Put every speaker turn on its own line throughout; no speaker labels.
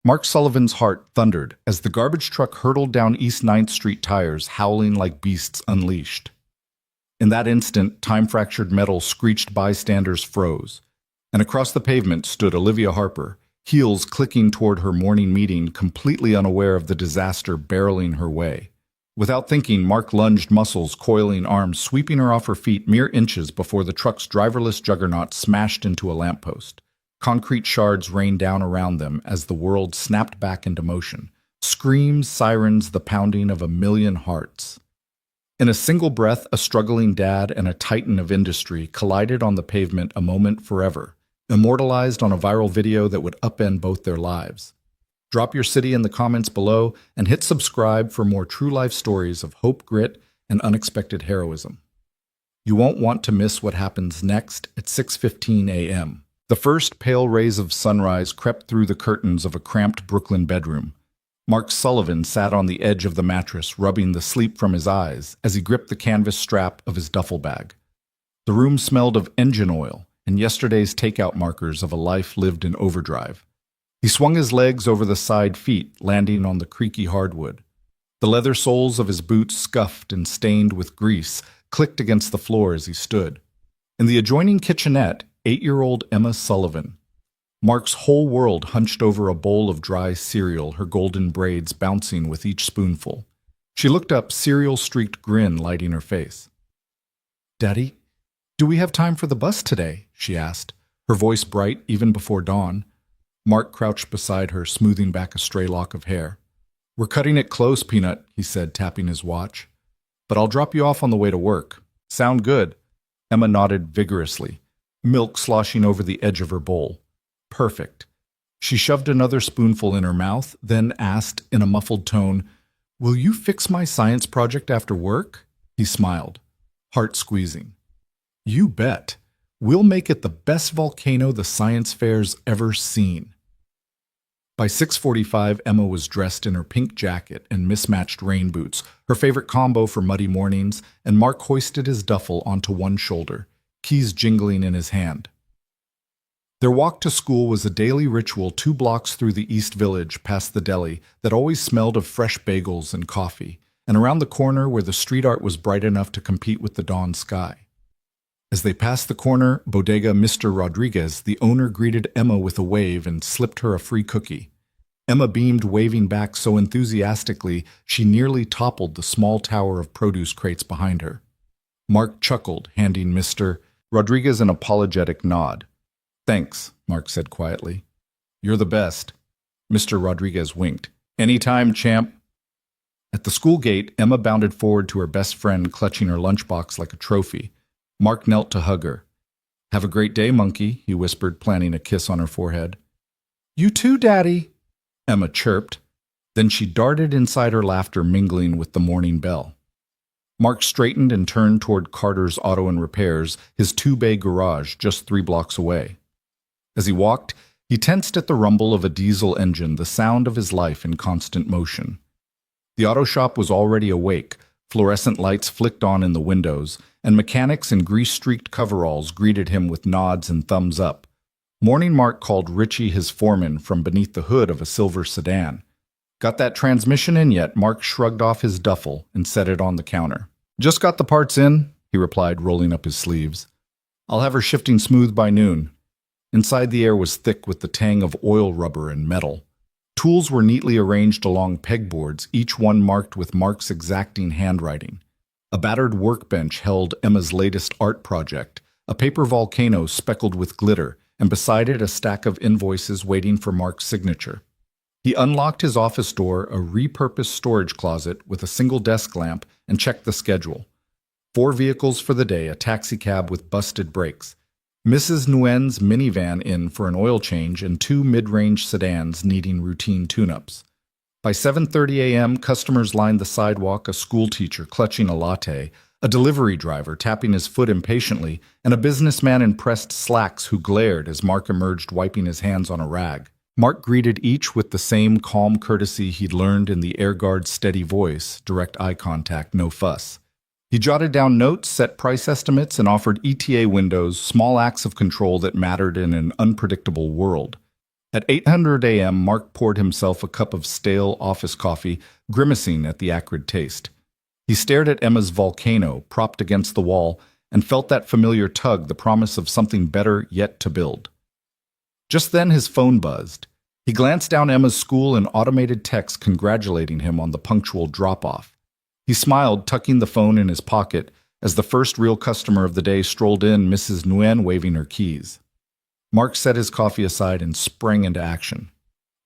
Mark Sullivan's heart thundered as the garbage truck hurtled down East Ninth Street tires, howling like beasts unleashed. In that instant, time-fractured metal screeched, bystanders froze, and across the pavement stood Olivia Harper, heels clicking toward her morning meeting, completely unaware of the disaster barreling her way. Without thinking, Mark lunged, muscles, coiling arms, sweeping her off her feet mere inches before the truck's driverless juggernaut smashed into a lamppost. Concrete shards rained down around them as the world snapped back into motion. Screams, sirens, the pounding of a million hearts. In a single breath, a struggling dad and a titan of industry collided on the pavement, a moment forever, immortalized on a viral video that would upend both their lives. Drop your city in the comments below and hit subscribe for more true-life stories of hope, grit, and unexpected heroism. You won't want to miss what happens next at 6:15 a.m. The first pale rays of sunrise crept through the curtains of a cramped Brooklyn bedroom. Mark Sullivan sat on the edge of the mattress, rubbing the sleep from his eyes as he gripped the canvas strap of his duffel bag. The room smelled of engine oil and yesterday's takeout markers of a life lived in overdrive. He swung his legs over the side feet, landing on the creaky hardwood. The leather soles of his boots, scuffed and stained with grease, clicked against the floor as he stood. In the adjoining kitchenette, 8-year-old Emma Sullivan. Mark's whole world hunched over a bowl of dry cereal, her golden braids bouncing with each spoonful. She looked up, cereal-streaked grin lighting her face. "Daddy, do we have time for the bus today?" she asked, her voice bright even before dawn. Mark crouched beside her, smoothing back a stray lock of hair. "We're cutting it close, Peanut," he said, tapping his watch. "But I'll drop you off on the way to work. Sound good?" Emma nodded vigorously, milk sloshing over the edge of her bowl. "Perfect." She shoved another spoonful in her mouth, then asked in a muffled tone, "Will you fix my science project after work?" He smiled, heart squeezing. "You bet. We'll make it the best volcano the science fair's ever seen." By 6:45, Emma was dressed in her pink jacket and mismatched rain boots, her favorite combo for muddy mornings, and Mark hoisted his duffel onto one shoulder, keys jingling in his hand. Their walk to school was a daily ritual 2 blocks through the East Village past the deli that always smelled of fresh bagels and coffee, and around the corner where the street art was bright enough to compete with the dawn sky. As they passed the corner, Bodega Mr. Rodriguez, the owner, greeted Emma with a wave and slipped her a free cookie. Emma beamed, waving back so enthusiastically she nearly toppled the small tower of produce crates behind her. Mark chuckled, handing Mr. Rodriguez an apologetic nod. "Thanks," Mark said quietly. "You're the best." Mr. Rodriguez winked. "Anytime, champ." At the school gate, Emma bounded forward to her best friend, clutching her lunchbox like a trophy. Mark knelt to hug her. "Have a great day, monkey," he whispered, planting a kiss on her forehead. "You too, Daddy," Emma chirped. Then she darted inside, her laughter mingling with the morning bell. Mark straightened and turned toward Carter's Auto and Repairs, his 2-bay garage just 3 blocks away. As he walked, he tensed at the rumble of a diesel engine, the sound of his life in constant motion. The auto shop was already awake, fluorescent lights flicked on in the windows, and mechanics in grease-streaked coveralls greeted him with nods and thumbs up. Morning Mark called Richie his foreman from beneath the hood of a silver sedan. "Got that transmission in yet?" Mark shrugged off his duffel and set it on the counter. "Just got the parts in," he replied, rolling up his sleeves. "I'll have her shifting smooth by noon." Inside, the air was thick with the tang of oil rubber and metal. Tools were neatly arranged along pegboards, each one marked with Mark's exacting handwriting. A battered workbench held Emma's latest art project, a paper volcano speckled with glitter, and beside it a stack of invoices waiting for Mark's signature. He unlocked his office door, a repurposed storage closet with a single desk lamp, and checked the schedule. 4 vehicles for the day, a taxicab with busted brakes, Mrs. Nguyen's minivan in for an oil change, and 2 mid-range sedans needing routine tune-ups. By 7:30 a.m., customers lined the sidewalk, a schoolteacher clutching a latte, a delivery driver tapping his foot impatiently, and a businessman in pressed slacks who glared as Mark emerged, wiping his hands on a rag. Mark greeted each with the same calm courtesy he'd learned in the air guard's steady voice, direct eye contact, no fuss. He jotted down notes, set price estimates, and offered ETA windows, small acts of control that mattered in an unpredictable world. At 800 a.m., Mark poured himself a cup of stale office coffee, grimacing at the acrid taste. He stared at Emma's volcano, propped against the wall, and felt that familiar tug, the promise of something better yet to build. Just then his phone buzzed. He glanced down Emma's school and automated text congratulating him on the punctual drop-off. He smiled, tucking the phone in his pocket, as the first real customer of the day strolled in, Mrs. Nguyen waving her keys. Mark set his coffee aside and sprang into action.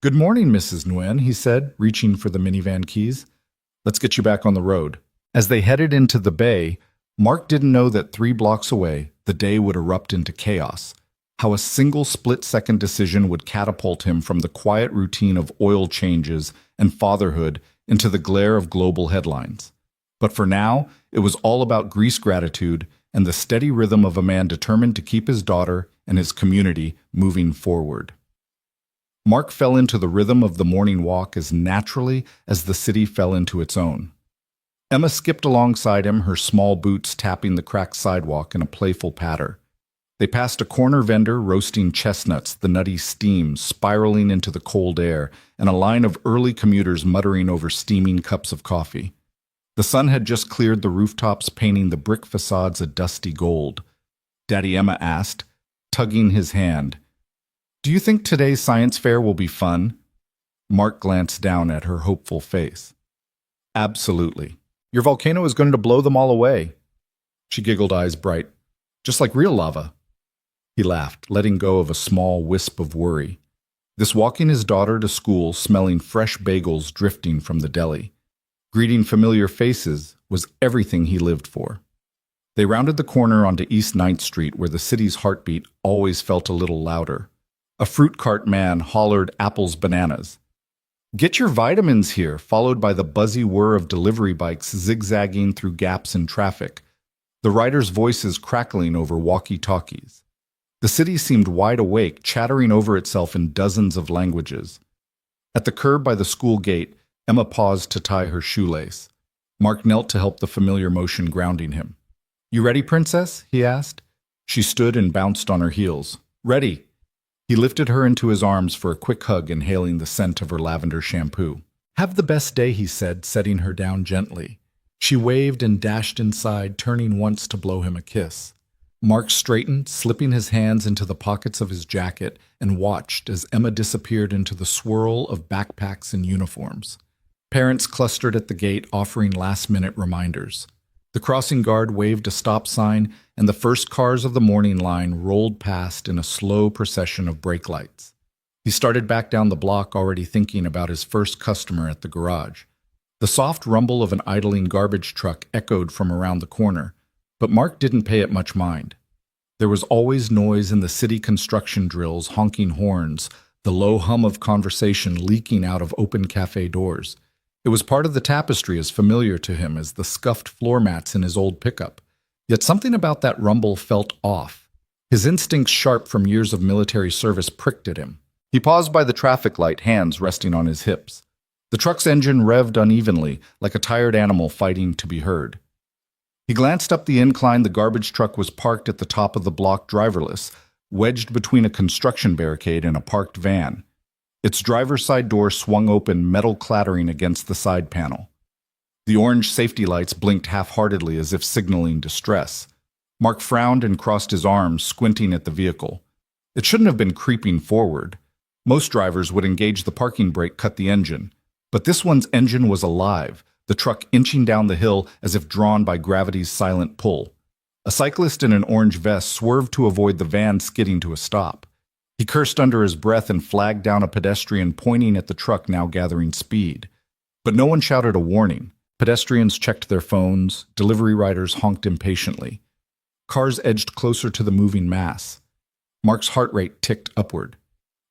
"Good morning, Mrs. Nguyen," he said, reaching for the minivan keys. "Let's get you back on the road." As they headed into the bay, Mark didn't know that 3 blocks away, the day would erupt into chaos. How a single split-second decision would catapult him from the quiet routine of oil changes and fatherhood into the glare of global headlines. But for now, it was all about Greece gratitude and the steady rhythm of a man determined to keep his daughter and his community moving forward. Mark fell into the rhythm of the morning walk as naturally as the city fell into its own. Emma skipped alongside him, her small boots tapping the cracked sidewalk in a playful patter. They passed a corner vendor roasting chestnuts, the nutty steam spiraling into the cold air, and a line of early commuters muttering over steaming cups of coffee. The sun had just cleared the rooftops, painting the brick facades a dusty gold. Daddy Emma asked, tugging his hand, "Do you think today's science fair will be fun?" Mark glanced down at her hopeful face. "Absolutely. Your volcano is going to blow them all away." She giggled, eyes bright. "Just like real lava." He laughed, letting go of a small wisp of worry. This walking his daughter to school, smelling fresh bagels drifting from the deli, greeting familiar faces, was everything he lived for. They rounded the corner onto East 9th Street, where the city's heartbeat always felt a little louder. A fruit cart man hollered apples, bananas. "Get your vitamins here," followed by the buzzy whir of delivery bikes zigzagging through gaps in traffic, the riders' voices crackling over walkie-talkies. The city seemed wide awake, chattering over itself in dozens of languages. At the curb by the school gate, Emma paused to tie her shoelace. Mark knelt to help the familiar motion grounding him. "You ready, princess?" he asked. She stood and bounced on her heels. "Ready." He lifted her into his arms for a quick hug, inhaling the scent of her lavender shampoo. "Have the best day," he said, setting her down gently. She waved and dashed inside, turning once to blow him a kiss. Mark straightened, slipping his hands into the pockets of his jacket, and watched as Emma disappeared into the swirl of backpacks and uniforms. Parents clustered at the gate, offering last-minute reminders. The crossing guard waved a stop sign, and the first cars of the morning line rolled past in a slow procession of brake lights. He started back down the block, already thinking about his first customer at the garage. The soft rumble of an idling garbage truck echoed from around the corner, but Mark didn't pay it much mind. There was always noise in the city construction drills, honking horns, the low hum of conversation leaking out of open cafe doors. It was part of the tapestry, as familiar to him as the scuffed floor mats in his old pickup. Yet something about that rumble felt off. His instincts, sharp from years of military service, pricked at him. He paused by the traffic light, hands resting on his hips. The truck's engine revved unevenly, like a tired animal fighting to be heard. He glanced up the incline. The garbage truck was parked at the top of the block, driverless, wedged between a construction barricade and a parked van. Its driver's side door swung open, metal clattering against the side panel. The orange safety lights blinked half-heartedly as if signaling distress. Mark frowned and crossed his arms, squinting at the vehicle. It shouldn't have been creeping forward. Most drivers would engage the parking brake, cut the engine. But this one's engine was alive, the truck inching down the hill as if drawn by gravity's silent pull. A cyclist in an orange vest swerved to avoid the van skidding to a stop. He cursed under his breath and flagged down a pedestrian, pointing at the truck now gathering speed. But no one shouted a warning. Pedestrians checked their phones. Delivery riders honked impatiently. Cars edged closer to the moving mass. Mark's heart rate ticked upward.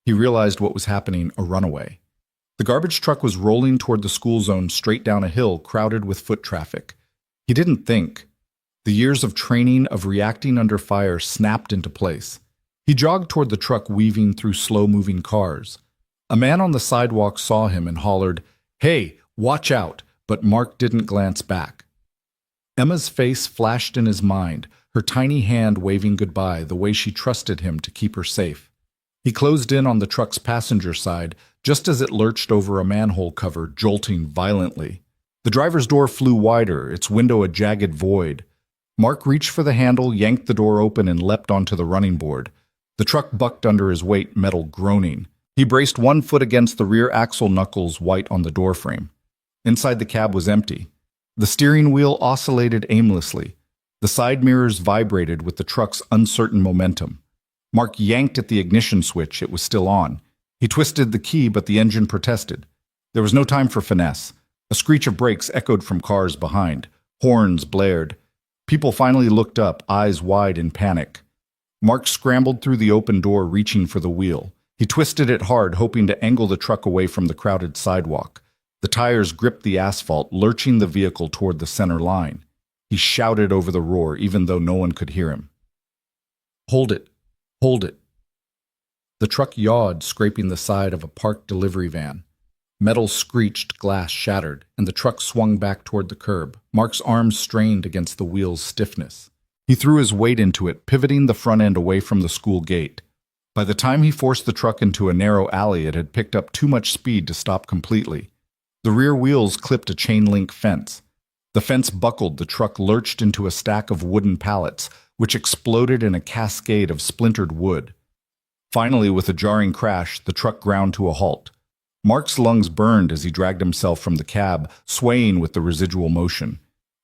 He realized what was happening: a runaway. The garbage truck was rolling toward the school zone, straight down a hill crowded with foot traffic. He didn't think. The years of training, of reacting under fire, snapped into place. He jogged toward the truck, weaving through slow-moving cars. A man on the sidewalk saw him and hollered, "Hey, watch out!" But Mark didn't glance back. Emma's face flashed in his mind, her tiny hand waving goodbye, the way she trusted him to keep her safe. He closed in on the truck's passenger side just as it lurched over a manhole cover, jolting violently. The driver's door flew wider, its window a jagged void. Mark reached for the handle, yanked the door open, and leapt onto the running board. The truck bucked under his weight, metal groaning. He braced one foot against the rear axle, knuckles white on the doorframe. Inside the cab was empty. The steering wheel oscillated aimlessly. The side mirrors vibrated with the truck's uncertain momentum. Mark yanked at the ignition switch. It was still on. He twisted the key, but the engine protested. There was no time for finesse. A screech of brakes echoed from cars behind. Horns blared. People finally looked up, eyes wide in panic. Mark scrambled through the open door, reaching for the wheel. He twisted it hard, hoping to angle the truck away from the crowded sidewalk. The tires gripped the asphalt, lurching the vehicle toward the center line. He shouted over the roar, even though no one could hear him. "Hold it! Hold it!" The truck yawed, scraping the side of a parked delivery van. Metal screeched, glass shattered, and the truck swung back toward the curb. Mark's arms strained against the wheel's stiffness. He threw his weight into it, pivoting the front end away from the school gate. By the time he forced the truck into a narrow alley, it had picked up too much speed to stop completely. The rear wheels clipped a chain-link fence. The fence buckled, the truck lurched into a stack of wooden pallets, which exploded in a cascade of splintered wood. Finally, with a jarring crash, the truck ground to a halt. Mark's lungs burned as he dragged himself from the cab, swaying with the residual motion.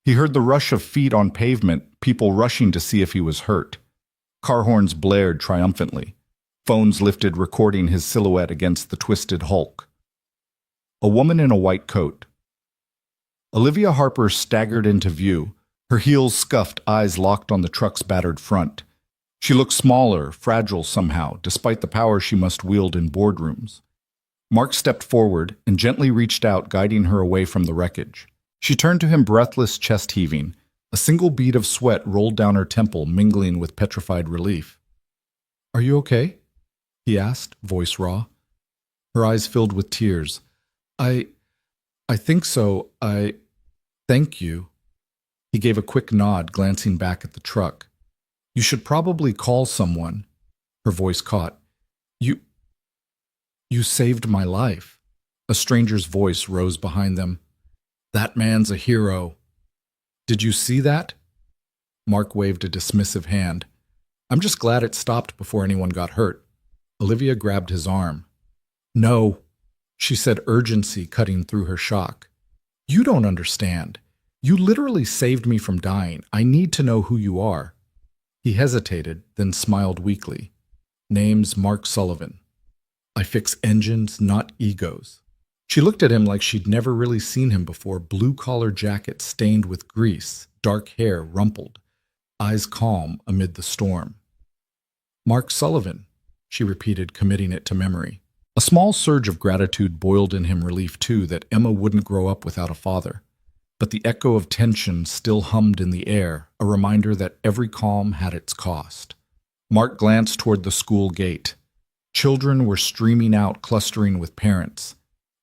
He heard the rush of feet on pavement, people rushing to see if he was hurt. Car horns blared triumphantly. Phones lifted, recording his silhouette against the twisted hulk. A woman in a white coat. Olivia Harper staggered into view, her heels scuffed, eyes locked on the truck's battered front. She looked smaller, fragile somehow, despite the power she must wield in boardrooms. Mark stepped forward and gently reached out, guiding her away from the wreckage. She turned to him, breathless, chest heaving. A single bead of sweat rolled down her temple, mingling with petrified relief. "Are you okay?" he asked, voice raw. Her eyes filled with tears. I think so. Thank you." He gave a quick nod, glancing back at the truck. "You should probably call someone." Her voice caught. You saved my life." A stranger's voice rose behind them. "That man's a hero." "Did you see that?" Mark waved a dismissive hand. "I'm just glad it stopped before anyone got hurt." Olivia grabbed his arm. "No," she said, urgency cutting through her shock. "You don't understand. You literally saved me from dying. I need to know who you are." He hesitated, then smiled weakly. "Name's Mark Sullivan. I fix engines, not egos." She looked at him like she'd never really seen him before, blue-collar jacket stained with grease, dark hair rumpled, eyes calm amid the storm. "Mark Sullivan," she repeated, committing it to memory. A small surge of gratitude boiled in him, relief too that Emma wouldn't grow up without a father. But the echo of tension still hummed in the air, a reminder that every calm had its cost. Mark glanced toward the school gate. Children were streaming out, clustering with parents.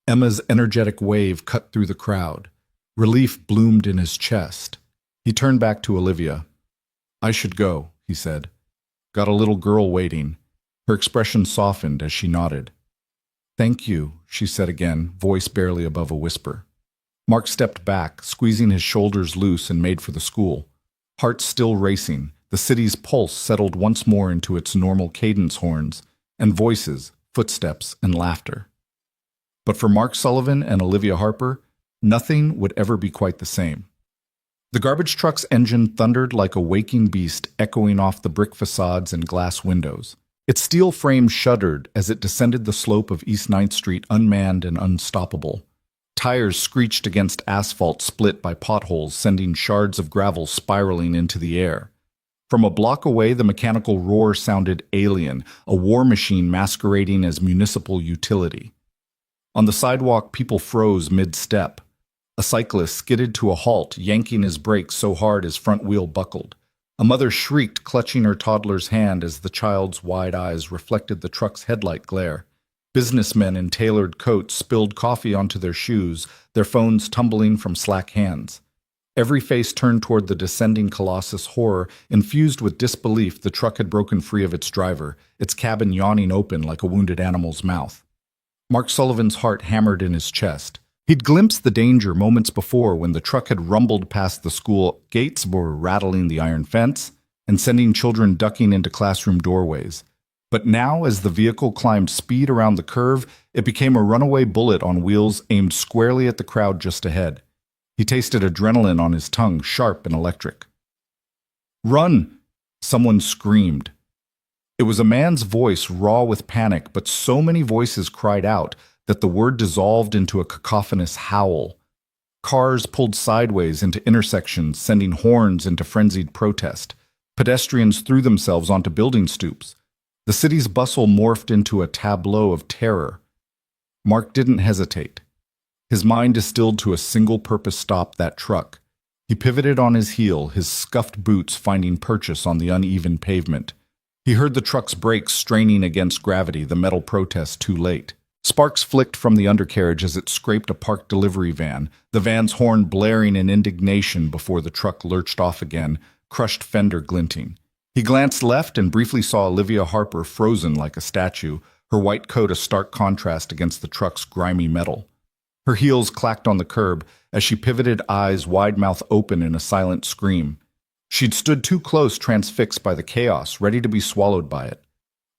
Emma's energetic wave cut through the crowd. Relief bloomed in his chest. He turned back to Olivia. "I should go," he said. "Got a little girl waiting." Her expression softened as she nodded. "Thank you," she said again, voice barely above a whisper. Mark stepped back, squeezing his shoulders loose, and made for the school. Heart still racing, the city's pulse settled once more into its normal cadence horns, and voices, footsteps, and laughter. But for Mark Sullivan and Olivia Harper, nothing would ever be quite the same. The garbage truck's engine thundered like a waking beast, echoing off the brick facades and glass windows. Its steel frame shuddered as it descended the slope of East 9th Street, unmanned and unstoppable. Tires screeched against asphalt split by potholes, sending shards of gravel spiraling into the air. From a block away, the mechanical roar sounded alien, a war machine masquerading as municipal utility. On the sidewalk, people froze mid-step. A cyclist skidded to a halt, yanking his brakes so hard his front wheel buckled. A mother shrieked, clutching her toddler's hand as the child's wide eyes reflected the truck's headlight glare. Businessmen in tailored coats spilled coffee onto their shoes, their phones tumbling from slack hands. Every face turned toward the descending colossus, horror infused with disbelief. The truck had broken free of its driver, its cabin yawning open like a wounded animal's mouth. Mark Sullivan's heart hammered in his chest. He'd glimpsed the danger moments before when the truck had rumbled past the school gates, were rattling the iron fence, and sending children ducking into classroom doorways. But now, as the vehicle climbed speed around the curve, it became a runaway bullet on wheels aimed squarely at the crowd just ahead. He tasted adrenaline on his tongue, sharp and electric. "Run!" someone screamed. It was a man's voice, raw with panic, but so many voices cried out that the word dissolved into a cacophonous howl. Cars pulled sideways into intersections, sending horns into frenzied protest. Pedestrians threw themselves onto building stoops. The city's bustle morphed into a tableau of terror. Mark didn't hesitate. His mind distilled to a single-purpose stop: that truck. He pivoted on his heel, his scuffed boots finding purchase on the uneven pavement. He heard the truck's brakes straining against gravity, the metal protest too late. Sparks flicked from the undercarriage as it scraped a parked delivery van, the van's horn blaring in indignation before the truck lurched off again, crushed fender glinting. He glanced left and briefly saw Olivia Harper frozen like a statue, her white coat a stark contrast against the truck's grimy metal. Her heels clacked on the curb as she pivoted, eyes wide mouth open in a silent scream. She'd stood too close, transfixed by the chaos, ready to be swallowed by it.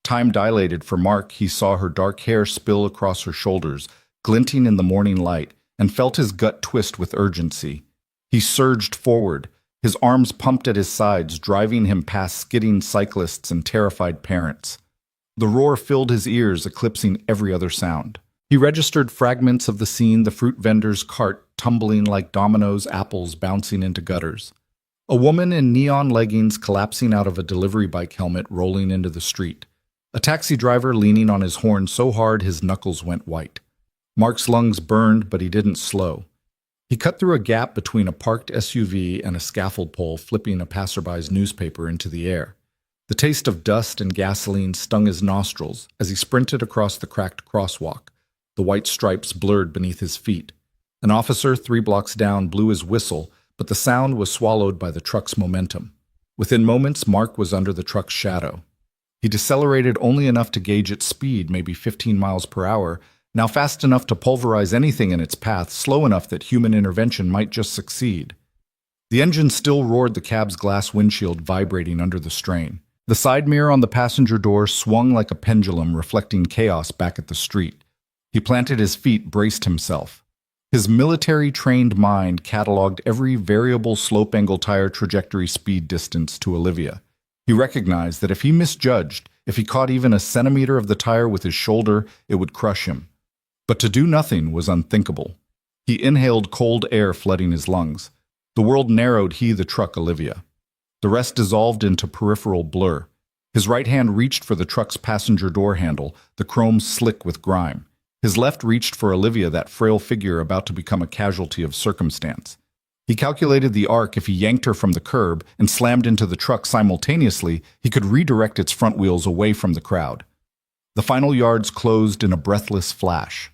Time dilated for Mark. He saw her dark hair spill across her shoulders, glinting in the morning light, and felt his gut twist with urgency. He surged forward, his arms pumped at his sides, driving him past skidding cyclists and terrified parents. The roar filled his ears, eclipsing every other sound. He registered fragments of the scene: the fruit vendor's cart tumbling like dominoes, apples bouncing into gutters. A woman in neon leggings collapsing out of a delivery bike helmet rolling into the street. A taxi driver leaning on his horn so hard his knuckles went white. Mark's lungs burned, but he didn't slow. He cut through a gap between a parked SUV and a scaffold pole, flipping a passerby's newspaper into the air. The taste of dust and gasoline stung his nostrils as he sprinted across the cracked crosswalk, the white stripes blurred beneath his feet. An officer 3 blocks down blew his whistle, but the sound was swallowed by the truck's momentum. Within moments, Mark was under the truck's shadow. He decelerated only enough to gauge its speed, maybe 15 miles per hour, now fast enough to pulverize anything in its path, slow enough that human intervention might just succeed. The engine still roared, the cab's glass windshield vibrating under the strain. The side mirror on the passenger door swung like a pendulum, reflecting chaos back at the street. He planted his feet, braced himself. His military-trained mind cataloged every variable slope angle, tire trajectory, speed, distance to Olivia. He recognized that if he misjudged, if he caught even a centimeter of the tire with his shoulder, it would crush him. But to do nothing was unthinkable. He inhaled cold air flooding his lungs. The world narrowed, he, the truck, Olivia. The rest dissolved into peripheral blur. His right hand reached for the truck's passenger door handle, the chrome slick with grime. His left reached for Olivia, that frail figure about to become a casualty of circumstance. He calculated the arc: if he yanked her from the curb and slammed into the truck simultaneously, he could redirect its front wheels away from the crowd. The final yards closed in a breathless flash.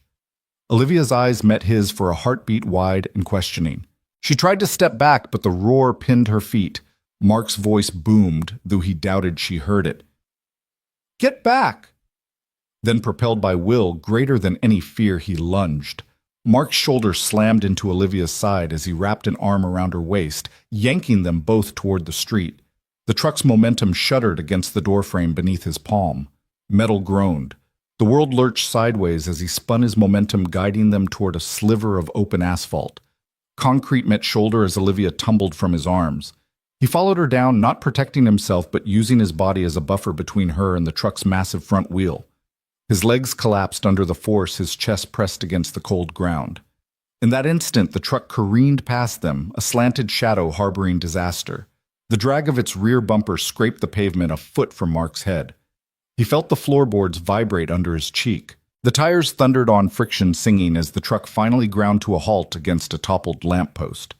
Olivia's eyes met his for a heartbeat, wide and questioning. She tried to step back, but the roar pinned her feet. Mark's voice boomed, though he doubted she heard it. "Get back!" Then, propelled by will greater than any fear, he lunged. Mark's shoulder slammed into Olivia's side as he wrapped an arm around her waist, yanking them both toward the street. The truck's momentum shuddered against the doorframe beneath his palm. Metal groaned. The world lurched sideways as he spun his momentum, guiding them toward a sliver of open asphalt. Concrete met shoulder as Olivia tumbled from his arms. He followed her down, not protecting himself, but using his body as a buffer between her and the truck's massive front wheel. His legs collapsed under the force, his chest pressed against the cold ground. In that instant, the truck careened past them, a slanted shadow harboring disaster. The drag of its rear bumper scraped the pavement a foot from Mark's head. He felt the floorboards vibrate under his cheek. The tires thundered on, friction singing as the truck finally ground to a halt against a toppled lamppost.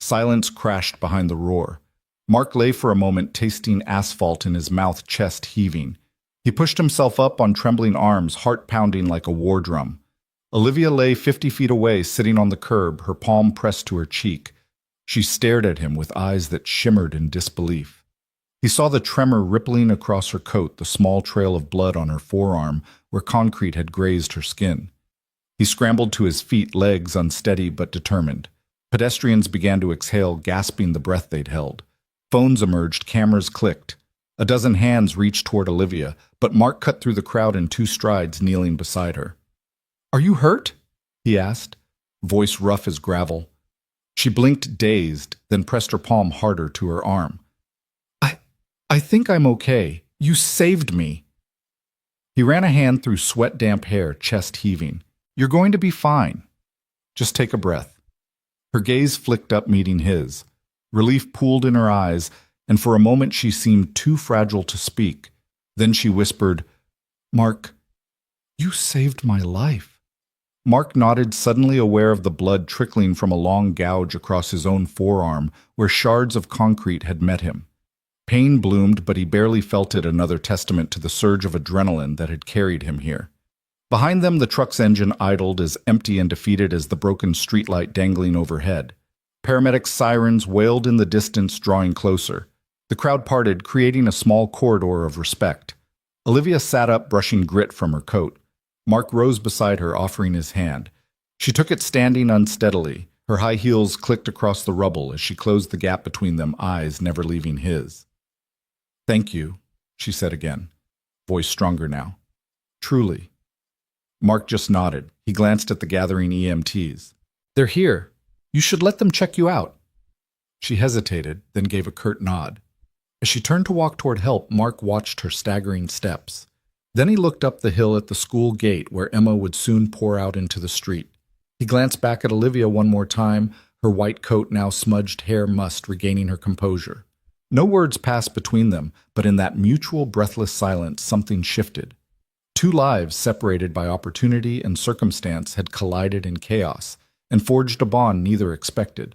Silence crashed behind the roar. Mark lay for a moment, tasting asphalt in his mouth, chest heaving. He pushed himself up on trembling arms, heart pounding like a war drum. Olivia lay 50 feet away, sitting on the curb, her palm pressed to her cheek. She stared at him with eyes that shimmered in disbelief. He saw the tremor rippling across her coat, the small trail of blood on her forearm where concrete had grazed her skin. He scrambled to his feet, legs unsteady but determined. Pedestrians began to exhale, gasping the breath they'd held. Phones emerged, cameras clicked. A dozen hands reached toward Olivia, but Mark cut through the crowd in 2 strides, kneeling beside her. "Are you hurt?" he asked, voice rough as gravel. She blinked, dazed, then pressed her palm harder to her arm. I think I'm okay. You saved me." He ran a hand through sweat-damp hair, chest heaving. "You're going to be fine. Just take a breath." Her gaze flicked up, meeting his. Relief pooled in her eyes, and for a moment she seemed too fragile to speak. Then she whispered, "Mark, you saved my life." Mark nodded, suddenly aware of the blood trickling from a long gouge across his own forearm where shards of concrete had met him. Pain bloomed, but he barely felt it, another testament to the surge of adrenaline that had carried him here. Behind them, the truck's engine idled, as empty and defeated as the broken streetlight dangling overhead. Paramedics' sirens wailed in the distance, drawing closer. The crowd parted, creating a small corridor of respect. Olivia sat up, brushing grit from her coat. Mark rose beside her, offering his hand. She took it, standing unsteadily. Her high heels clicked across the rubble as she closed the gap between them, eyes never leaving his. "Thank you," she said again, voice stronger now. "Truly." Mark just nodded. He glanced at the gathering EMTs. "They're here. You should let them check you out." She hesitated, then gave a curt nod. As she turned to walk toward help, Mark watched her staggering steps. Then he looked up the hill at the school gate where Emma would soon pour out into the street. He glanced back at Olivia one more time, her white coat now smudged hair must regaining her composure. No words passed between them, but in that mutual breathless silence something shifted. 2 lives separated by opportunity and circumstance had collided in chaos and forged a bond neither expected.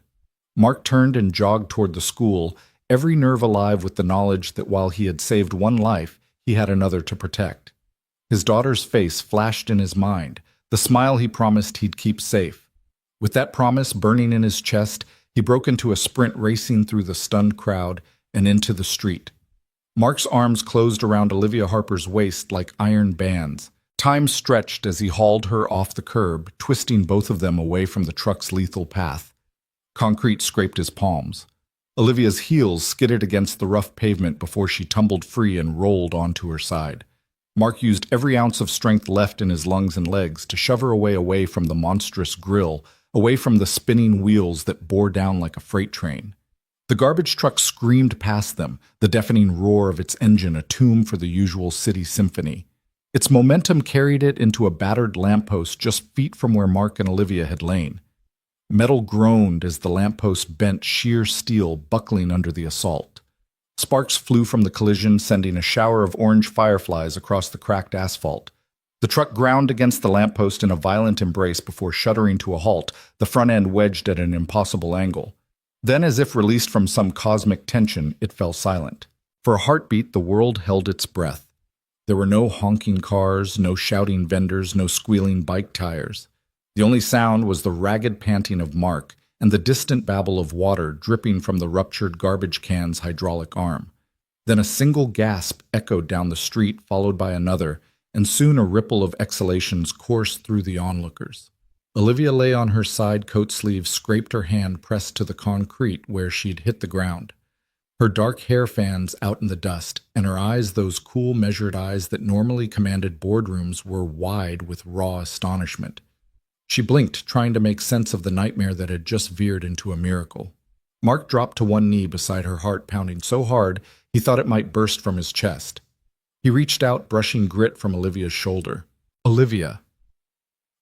Mark turned and jogged toward the school, every nerve alive with the knowledge that while he had saved one life, he had another to protect. His daughter's face flashed in his mind, the smile he promised he'd keep safe. With that promise burning in his chest, he broke into a sprint, racing through the stunned crowd and into the street. Mark's arms closed around Olivia Harper's waist like iron bands. Time stretched as he hauled her off the curb, twisting both of them away from the truck's lethal path. Concrete scraped his palms. Olivia's heels skidded against the rough pavement before she tumbled free and rolled onto her side. Mark used every ounce of strength left in his lungs and legs to shove her away from the monstrous grill, away from the spinning wheels that bore down like a freight train. The garbage truck screamed past them, the deafening roar of its engine a tune for the usual city symphony. Its momentum carried it into a battered lamppost just feet from where Mark and Olivia had lain. Metal groaned as the lamppost bent, sheer steel buckling under the assault. Sparks flew from the collision, sending a shower of orange fireflies across the cracked asphalt. The truck ground against the lamppost in a violent embrace before shuddering to a halt, the front end wedged at an impossible angle. Then, as if released from some cosmic tension, it fell silent. For a heartbeat, the world held its breath. There were no honking cars, no shouting vendors, no squealing bike tires. The only sound was the ragged panting of Mark and the distant babble of water dripping from the ruptured garbage can's hydraulic arm. Then a single gasp echoed down the street, followed by another, and soon a ripple of exhalations coursed through the onlookers. Olivia lay on her side, coat sleeve scraped, her hand pressed to the concrete where she'd hit the ground. Her dark hair fans out in the dust, and her eyes, those cool, measured eyes that normally commanded boardrooms, were wide with raw astonishment. She blinked, trying to make sense of the nightmare that had just veered into a miracle. Mark dropped to one knee beside her, heart pounding so hard he thought it might burst from his chest. He reached out, brushing grit from Olivia's shoulder. "Olivia,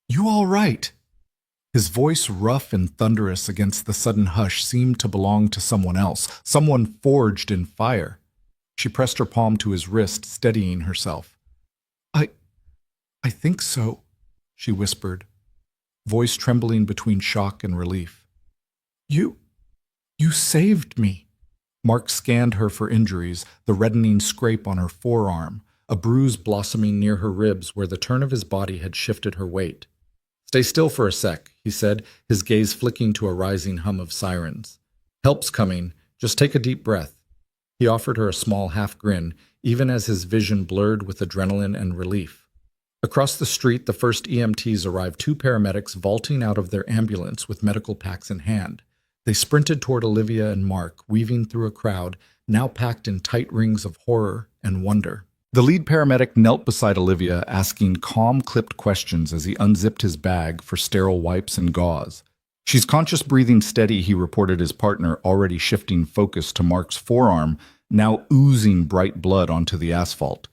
you all right?" His voice, rough and thunderous against the sudden hush, seemed to belong to someone else, someone forged in fire. She pressed her palm to his wrist, steadying herself. I think so," she whispered, voice trembling between shock and relief. You saved me." Mark scanned her for injuries, the reddening scrape on her forearm, a bruise blossoming near her ribs where the turn of his body had shifted her weight. "Stay still for a sec," he said, his gaze flicking to a rising hum of sirens. Help's coming. Just take a deep breath. He offered her a small half grin, even as his vision blurred with adrenaline and relief. Across the street, the first EMTs arrived, two paramedics vaulting out of their ambulance with medical packs in hand. They sprinted toward Olivia and Mark, weaving through a crowd, now packed in tight rings of horror and wonder. The lead paramedic knelt beside Olivia, asking calm, clipped questions as he unzipped his bag for sterile wipes and gauze. She's conscious, breathing steady, he reported his partner, already shifting focus to Mark's forearm, now oozing bright blood onto the asphalt.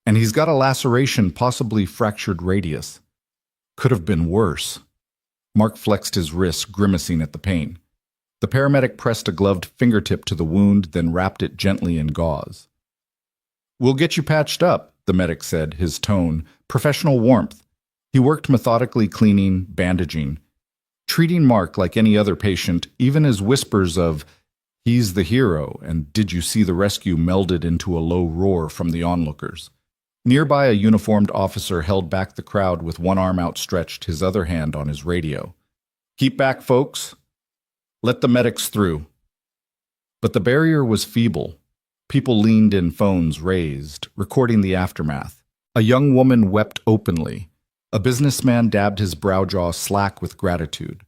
And he's got a laceration, possibly fractured radius. Could have been worse. Mark flexed his wrist, grimacing at the pain. The paramedic pressed a gloved fingertip to the wound, then wrapped it gently in gauze. "We'll get you patched up," the medic said, his tone, professional warmth. He worked methodically, cleaning, bandaging, treating Mark like any other patient, even as whispers of, "He's the hero," and "Did you see the rescue?" melded into a low roar from the onlookers. Nearby, a uniformed officer held back the crowd with one arm outstretched, his other hand on his radio. "Keep back, folks. Let the medics through." But the barrier was feeble. People leaned in, phones raised, recording the aftermath. A young woman wept openly. A businessman dabbed his brow jaw slack with gratitude.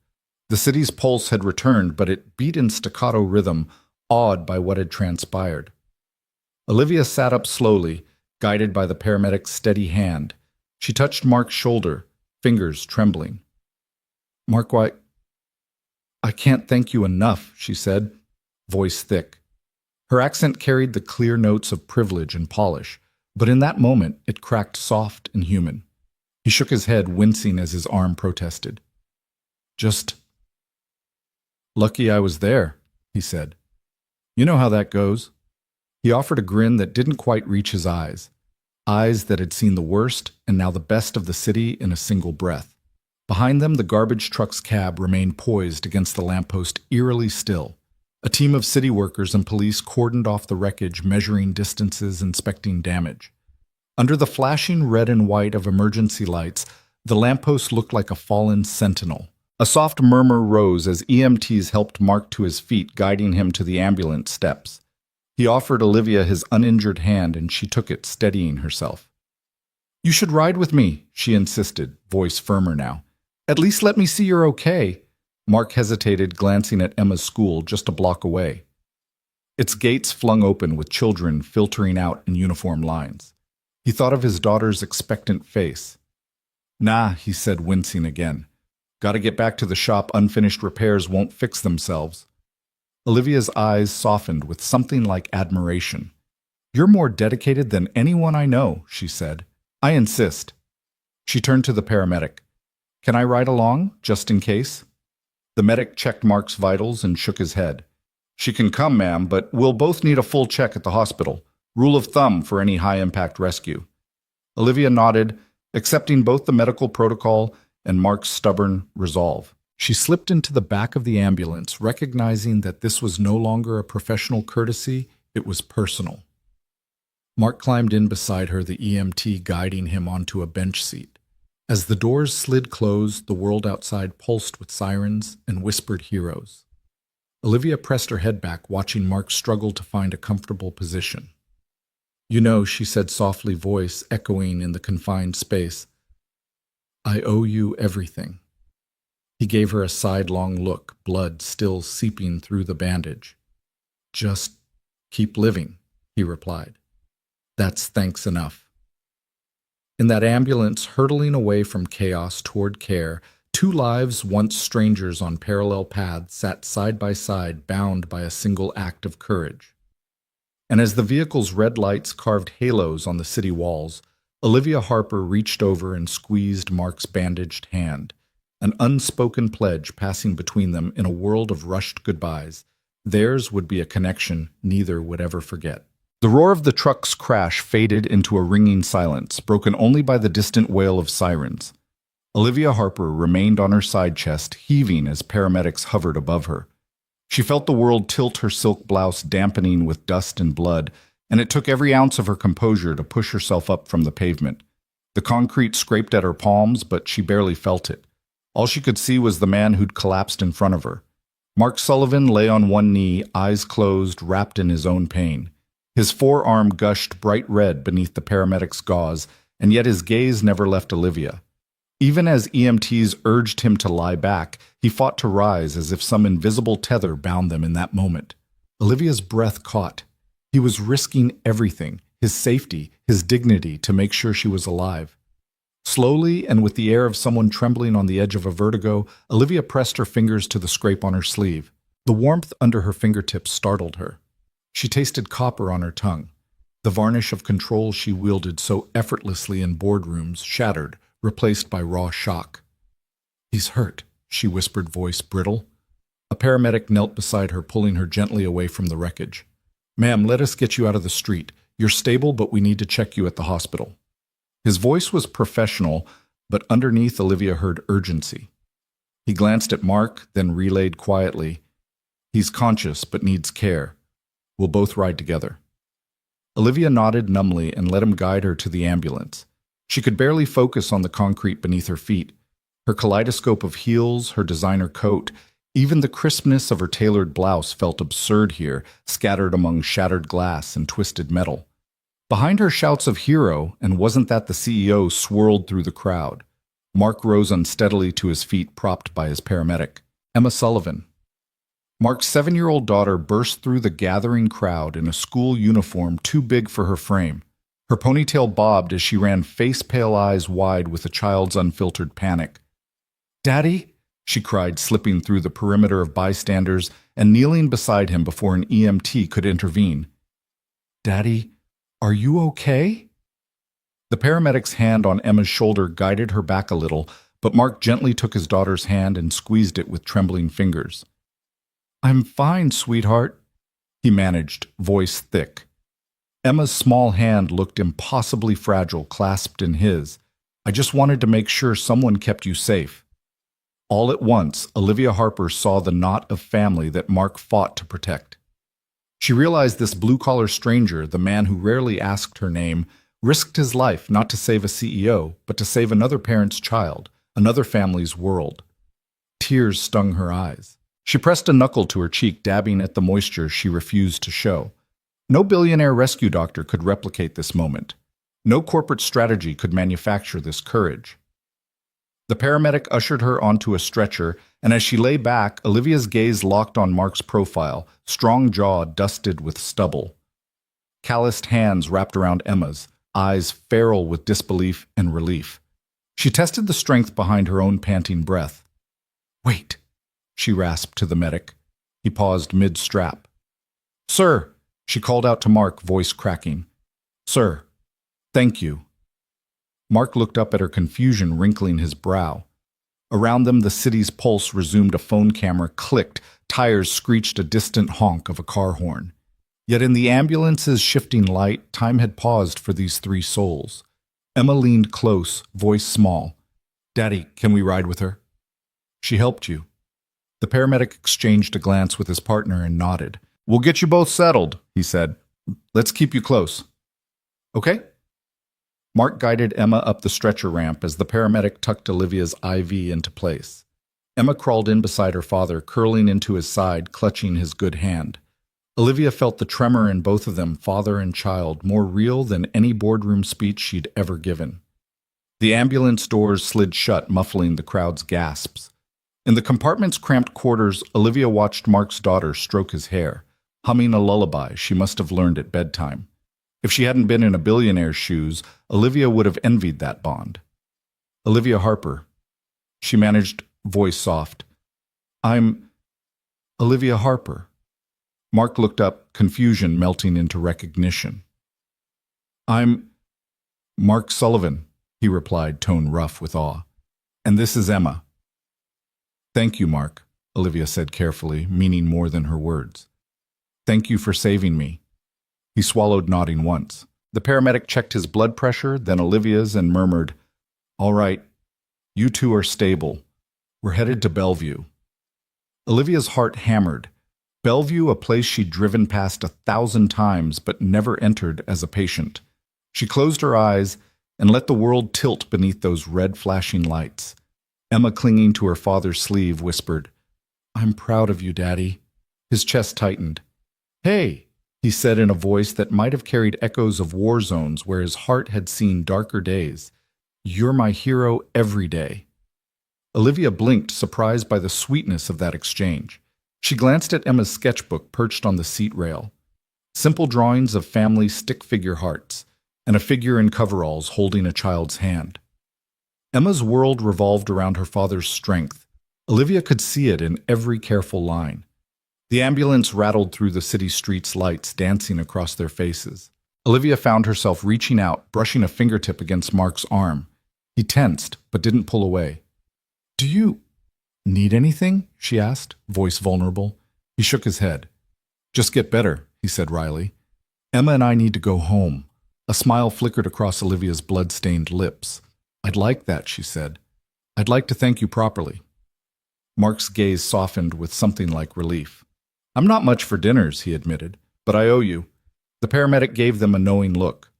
The city's pulse had returned, but it beat in staccato rhythm, awed by what had transpired. Olivia sat up slowly, guided by the paramedic's steady hand. She touched Mark's shoulder, fingers trembling. "Mark, I can't thank you enough," she said, voice thick. Her accent carried the clear notes of privilege and polish, but in that moment it cracked soft and human. He shook his head, wincing as his arm protested. "Just lucky I was there," he said. "You know how that goes." He offered a grin that didn't quite reach his eyes that had seen the worst and now the best of the city in a single breath. Behind them, the garbage truck's cab remained poised against the lamppost, eerily still. A team of city workers and police cordoned off the wreckage, measuring distances, inspecting damage. Under the flashing red and white of emergency lights, the lamppost looked like a fallen sentinel. A soft murmur rose as EMTs helped Mark to his feet, guiding him to the ambulance steps. He offered Olivia his uninjured hand, and she took it, steadying herself. "You should ride with me," she insisted, voice firmer now. "At least let me see you're okay." Mark hesitated, glancing at Emma's school just a block away. Its gates flung open with children filtering out in uniform lines. He thought of his daughter's expectant face. "Nah," he said, wincing again. "Gotta get back to the shop. Unfinished repairs won't fix themselves." Olivia's eyes softened with something like admiration. "You're more dedicated than anyone I know," she said. "I insist." She turned to the paramedic. "Can I ride along, just in case?" The medic checked Mark's vitals and shook his head. "She can come, ma'am, but we'll both need a full check at the hospital. Rule of thumb for any high-impact rescue." Olivia nodded, accepting both the medical protocol and Mark's stubborn resolve. She slipped into the back of the ambulance, recognizing that this was no longer a professional courtesy, it was personal. Mark climbed in beside her, the EMT guiding him onto a bench seat. As the doors slid closed, the world outside pulsed with sirens and whispered heroes. Olivia pressed her head back, watching Mark struggle to find a comfortable position. "You know," she said softly, voice echoing in the confined space, "I owe you everything." He gave her a sidelong look, blood still seeping through the bandage. "Just keep living," he replied. "That's thanks enough." In that ambulance, hurtling away from chaos toward care, two lives, once strangers on parallel paths, sat side by side, bound by a single act of courage. And as the vehicle's red lights carved halos on the city walls, Olivia Harper reached over and squeezed Mark's bandaged hand, an unspoken pledge passing between them in a world of rushed goodbyes. Theirs would be a connection neither would ever forget. The roar of the truck's crash faded into a ringing silence, broken only by the distant wail of sirens. Olivia Harper remained on her side chest, heaving as paramedics hovered above her. She felt the world tilt, her silk blouse dampening with dust and blood, and it took every ounce of her composure to push herself up from the pavement. The concrete scraped at her palms, but she barely felt it. All she could see was the man who'd collapsed in front of her. Mark Sullivan lay on one knee, eyes closed, wrapped in his own pain. His forearm gushed bright red beneath the paramedic's gauze, and yet his gaze never left Olivia. Even as EMTs urged him to lie back, he fought to rise as if some invisible tether bound them in that moment. Olivia's breath caught. He was risking everything, his safety, his dignity, to make sure she was alive. Slowly, and with the air of someone trembling on the edge of a vertigo, Olivia pressed her fingers to the scrape on her sleeve. The warmth under her fingertips startled her. She tasted copper on her tongue. The varnish of control she wielded so effortlessly in boardrooms shattered, replaced by raw shock. "He's hurt," she whispered, voice brittle. A paramedic knelt beside her, pulling her gently away from the wreckage. "Ma'am, let us get you out of the street. You're stable, but we need to check you at the hospital." His voice was professional, but underneath Olivia heard urgency. He glanced at Mark, then relayed quietly, "He's conscious, but needs care. We'll both ride together." Olivia nodded numbly and let him guide her to the ambulance. She could barely focus on the concrete beneath her feet. Her kaleidoscope of heels, her designer coat, even the crispness of her tailored blouse felt absurd here, scattered among shattered glass and twisted metal. Behind her shouts of "hero," and "wasn't that the CEO," swirled through the crowd. Mark rose unsteadily to his feet, propped by his paramedic. Emma Sullivan. Mark's 7-year-old daughter burst through the gathering crowd in a school uniform too big for her frame. Her ponytail bobbed as she ran, face-pale eyes wide with a child's unfiltered panic. "Daddy?" she cried, slipping through the perimeter of bystanders and kneeling beside him before an EMT could intervene. "Daddy, are you okay?" The paramedic's hand on Emma's shoulder guided her back a little, but Mark gently took his daughter's hand and squeezed it with trembling fingers. "I'm fine, sweetheart," he managed, voice thick. Emma's small hand looked impossibly fragile, clasped in his. "I just wanted to make sure someone kept you safe." All at once, Olivia Harper saw the knot of family that Mark fought to protect. She realized this blue-collar stranger, the man who rarely asked her name, risked his life not to save a CEO, but to save another parent's child, another family's world. Tears stung her eyes. She pressed a knuckle to her cheek, dabbing at the moisture she refused to show. No billionaire rescue doctor could replicate this moment. No corporate strategy could manufacture this courage. The paramedic ushered her onto a stretcher, and as she lay back, Olivia's gaze locked on Mark's profile, strong jaw dusted with stubble. Calloused hands wrapped around Emma's, eyes feral with disbelief and relief. She tested the strength behind her own panting breath. "Wait," she rasped to the medic. He paused mid-strap. "Sir," she called out to Mark, voice cracking. "Sir, thank you." Mark looked up at her, confusion wrinkling his brow. Around them, the city's pulse resumed. A phone camera clicked, tires screeched a distant honk of a car horn. Yet in the ambulance's shifting light, time had paused for these three souls. Emma leaned close, voice small. "Daddy, can we ride with her?" "She helped you." The paramedic exchanged a glance with his partner and nodded. "We'll get you both settled," he said. "Let's keep you close." "Okay?" Mark guided Emma up the stretcher ramp as the paramedic tucked Olivia's IV into place. Emma crawled in beside her father, curling into his side, clutching his good hand. Olivia felt the tremor in both of them, father and child, more real than any boardroom speech she'd ever given. The ambulance doors slid shut, muffling the crowd's gasps. In the compartment's cramped quarters, Olivia watched Mark's daughter stroke his hair, humming a lullaby she must have learned at bedtime. If she hadn't been in a billionaire's shoes, Olivia would have envied that bond. "Olivia Harper," she managed, voice soft. "I'm Olivia Harper." Mark looked up, confusion melting into recognition. "I'm Mark Sullivan," he replied, tone rough with awe. "And this is Emma." "Thank you, Mark," Olivia said carefully, meaning more than her words. "Thank you for saving me." He swallowed, nodding once. The paramedic checked his blood pressure, then Olivia's, and murmured, "All right, you two are stable. We're headed to Bellevue." Olivia's heart hammered. Bellevue, a place she'd driven past 1,000 times but never entered as a patient. She closed her eyes and let the world tilt beneath those red flashing lights. Emma, clinging to her father's sleeve, whispered, I'm proud of you, Daddy. His chest tightened. Hey, he said in a voice that might have carried echoes of war zones where his heart had seen darker days. You're my hero every day. Olivia blinked, surprised by the sweetness of that exchange. She glanced at Emma's sketchbook perched on the seat rail. Simple drawings of family stick-figure hearts, and a figure in coveralls holding a child's hand. Emma's world revolved around her father's strength. Olivia could see it in every careful line. The ambulance rattled through the city streets' lights, dancing across their faces. Olivia found herself reaching out, brushing a fingertip against Mark's arm. He tensed, but didn't pull away. Do you need anything? She asked, voice vulnerable. He shook his head. Just get better, he said wryly. Emma and I need to go home. A smile flickered across Olivia's blood-stained lips. I'd like that, she said. I'd like to thank you properly. Mark's gaze softened with something like relief. I'm not much for dinners, he admitted, but I owe you. The paramedic gave them a knowing look.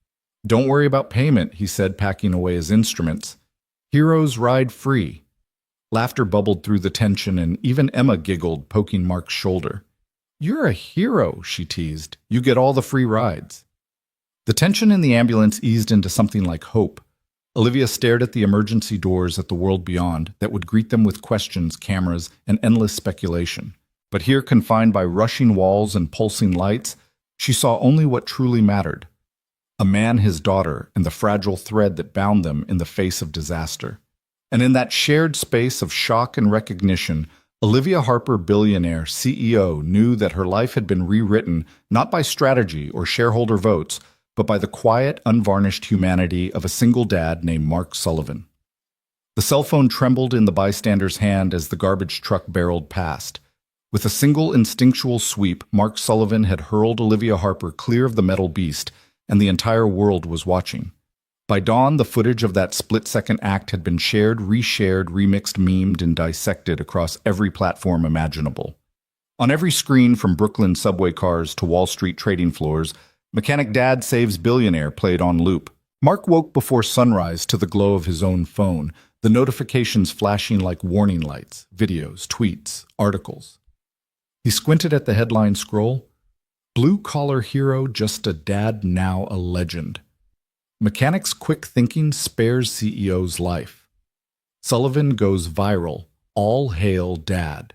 Don't worry about payment, he said, packing away his instruments. Heroes ride free. Laughter bubbled through the tension, and even Emma giggled, poking Mark's shoulder. You're a hero, she teased. You get all the free rides. The tension in the ambulance eased into something like hope. Olivia stared at the emergency doors at the world beyond that would greet them with questions, cameras, and endless speculation. But here, confined by rushing walls and pulsing lights, she saw only what truly mattered. A man, his daughter, and the fragile thread that bound them in the face of disaster. And in that shared space of shock and recognition, Olivia Harper, Billionaire, CEO, knew that her life had been rewritten not by strategy or shareholder votes, but by the quiet, unvarnished humanity of a single dad named Mark Sullivan. The cell phone trembled in the bystander's hand as the garbage truck barreled past. With a single instinctual sweep, Mark Sullivan had hurled Olivia Harper clear of the metal beast, and the entire world was watching. By dawn, the footage of that split-second act had been shared, reshared, remixed, memed, and dissected across every platform imaginable. On every screen, from Brooklyn subway cars to Wall Street trading floors, Mechanic Dad Saves Billionaire played on loop. Mark woke before sunrise to the glow of his own phone, the notifications flashing like warning lights, videos, tweets, articles. He squinted at the headline scroll. Blue-collar hero, just a dad, now a legend. Mechanic's quick thinking spares CEO's life. Sullivan goes viral. All hail Dad.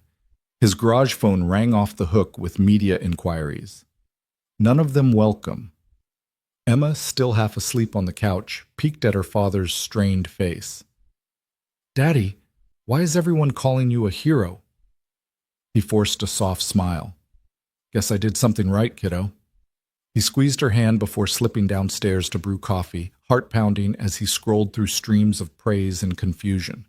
His garage phone rang off the hook with media inquiries. None of them welcome. Emma, still half asleep on the couch, peeked at her father's strained face. Daddy, why is everyone calling you a hero? He forced a soft smile. Guess I did something right, kiddo. He squeezed her hand before slipping downstairs to brew coffee, heart pounding as he scrolled through streams of praise and confusion.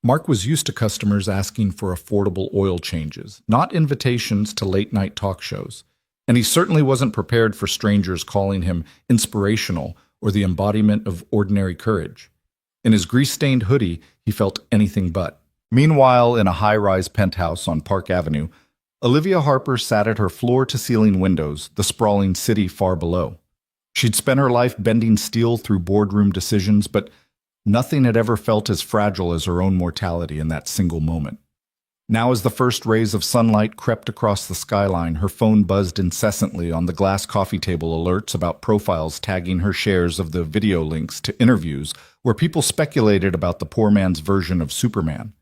Mark was used to customers asking for affordable oil changes, not invitations to late-night talk shows. And he certainly wasn't prepared for strangers calling him inspirational or the embodiment of ordinary courage. In his grease-stained hoodie, he felt anything but. Meanwhile, in a high-rise penthouse on Park Avenue, Olivia Harper sat at her floor-to-ceiling windows, the sprawling city far below. She'd spent her life bending steel through boardroom decisions, but nothing had ever felt as fragile as her own mortality in that single moment. Now, as the first rays of sunlight crept across the skyline, her phone buzzed incessantly on the glass coffee table alerts about profiles tagging her shares of the video links to interviews where people speculated about the poor man's version of Superman.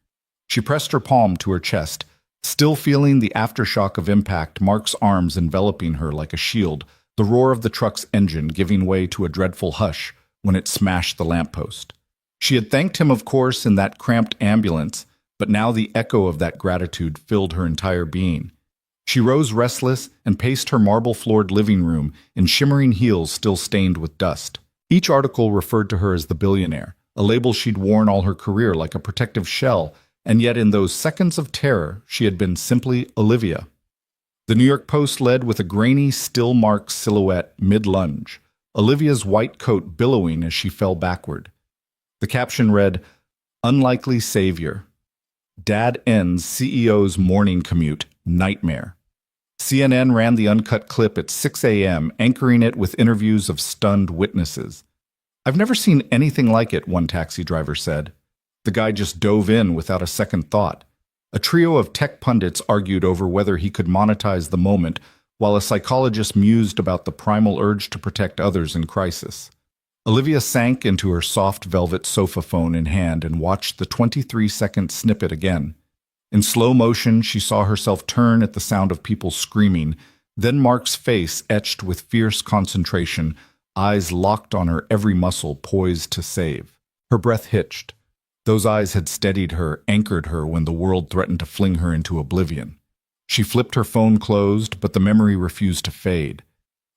She pressed her palm to her chest, still feeling the aftershock of impact, Mark's arms enveloping her like a shield, the roar of the truck's engine giving way to a dreadful hush when it smashed the lamppost. She had thanked him, of course, in that cramped ambulance, but now the echo of that gratitude filled her entire being. She rose restless and paced her marble-floored living room in shimmering heels still stained with dust. Each article referred to her as the Billionaire, a label she'd worn all her career like a protective shell, and yet in those seconds of terror, she had been simply Olivia. The New York Post led with a grainy, still Mark silhouette mid-lunge, Olivia's white coat billowing as she fell backward. The caption read, "Unlikely Savior. Dad ends CEO's morning commute, nightmare." CNN ran the uncut clip at 6 a.m., anchoring it with interviews of stunned witnesses. "I've never seen anything like it," one taxi driver said. The guy just dove in without a second thought. A trio of tech pundits argued over whether he could monetize the moment, while a psychologist mused about the primal urge to protect others in crisis. Olivia sank into her soft velvet sofa phone in hand and watched the 23-second snippet again. In slow motion, she saw herself turn at the sound of people screaming, then Mark's face etched with fierce concentration, eyes locked on her every muscle poised to save. Her breath hitched. Those eyes had steadied her, anchored her when the world threatened to fling her into oblivion. She flipped her phone closed, but the memory refused to fade.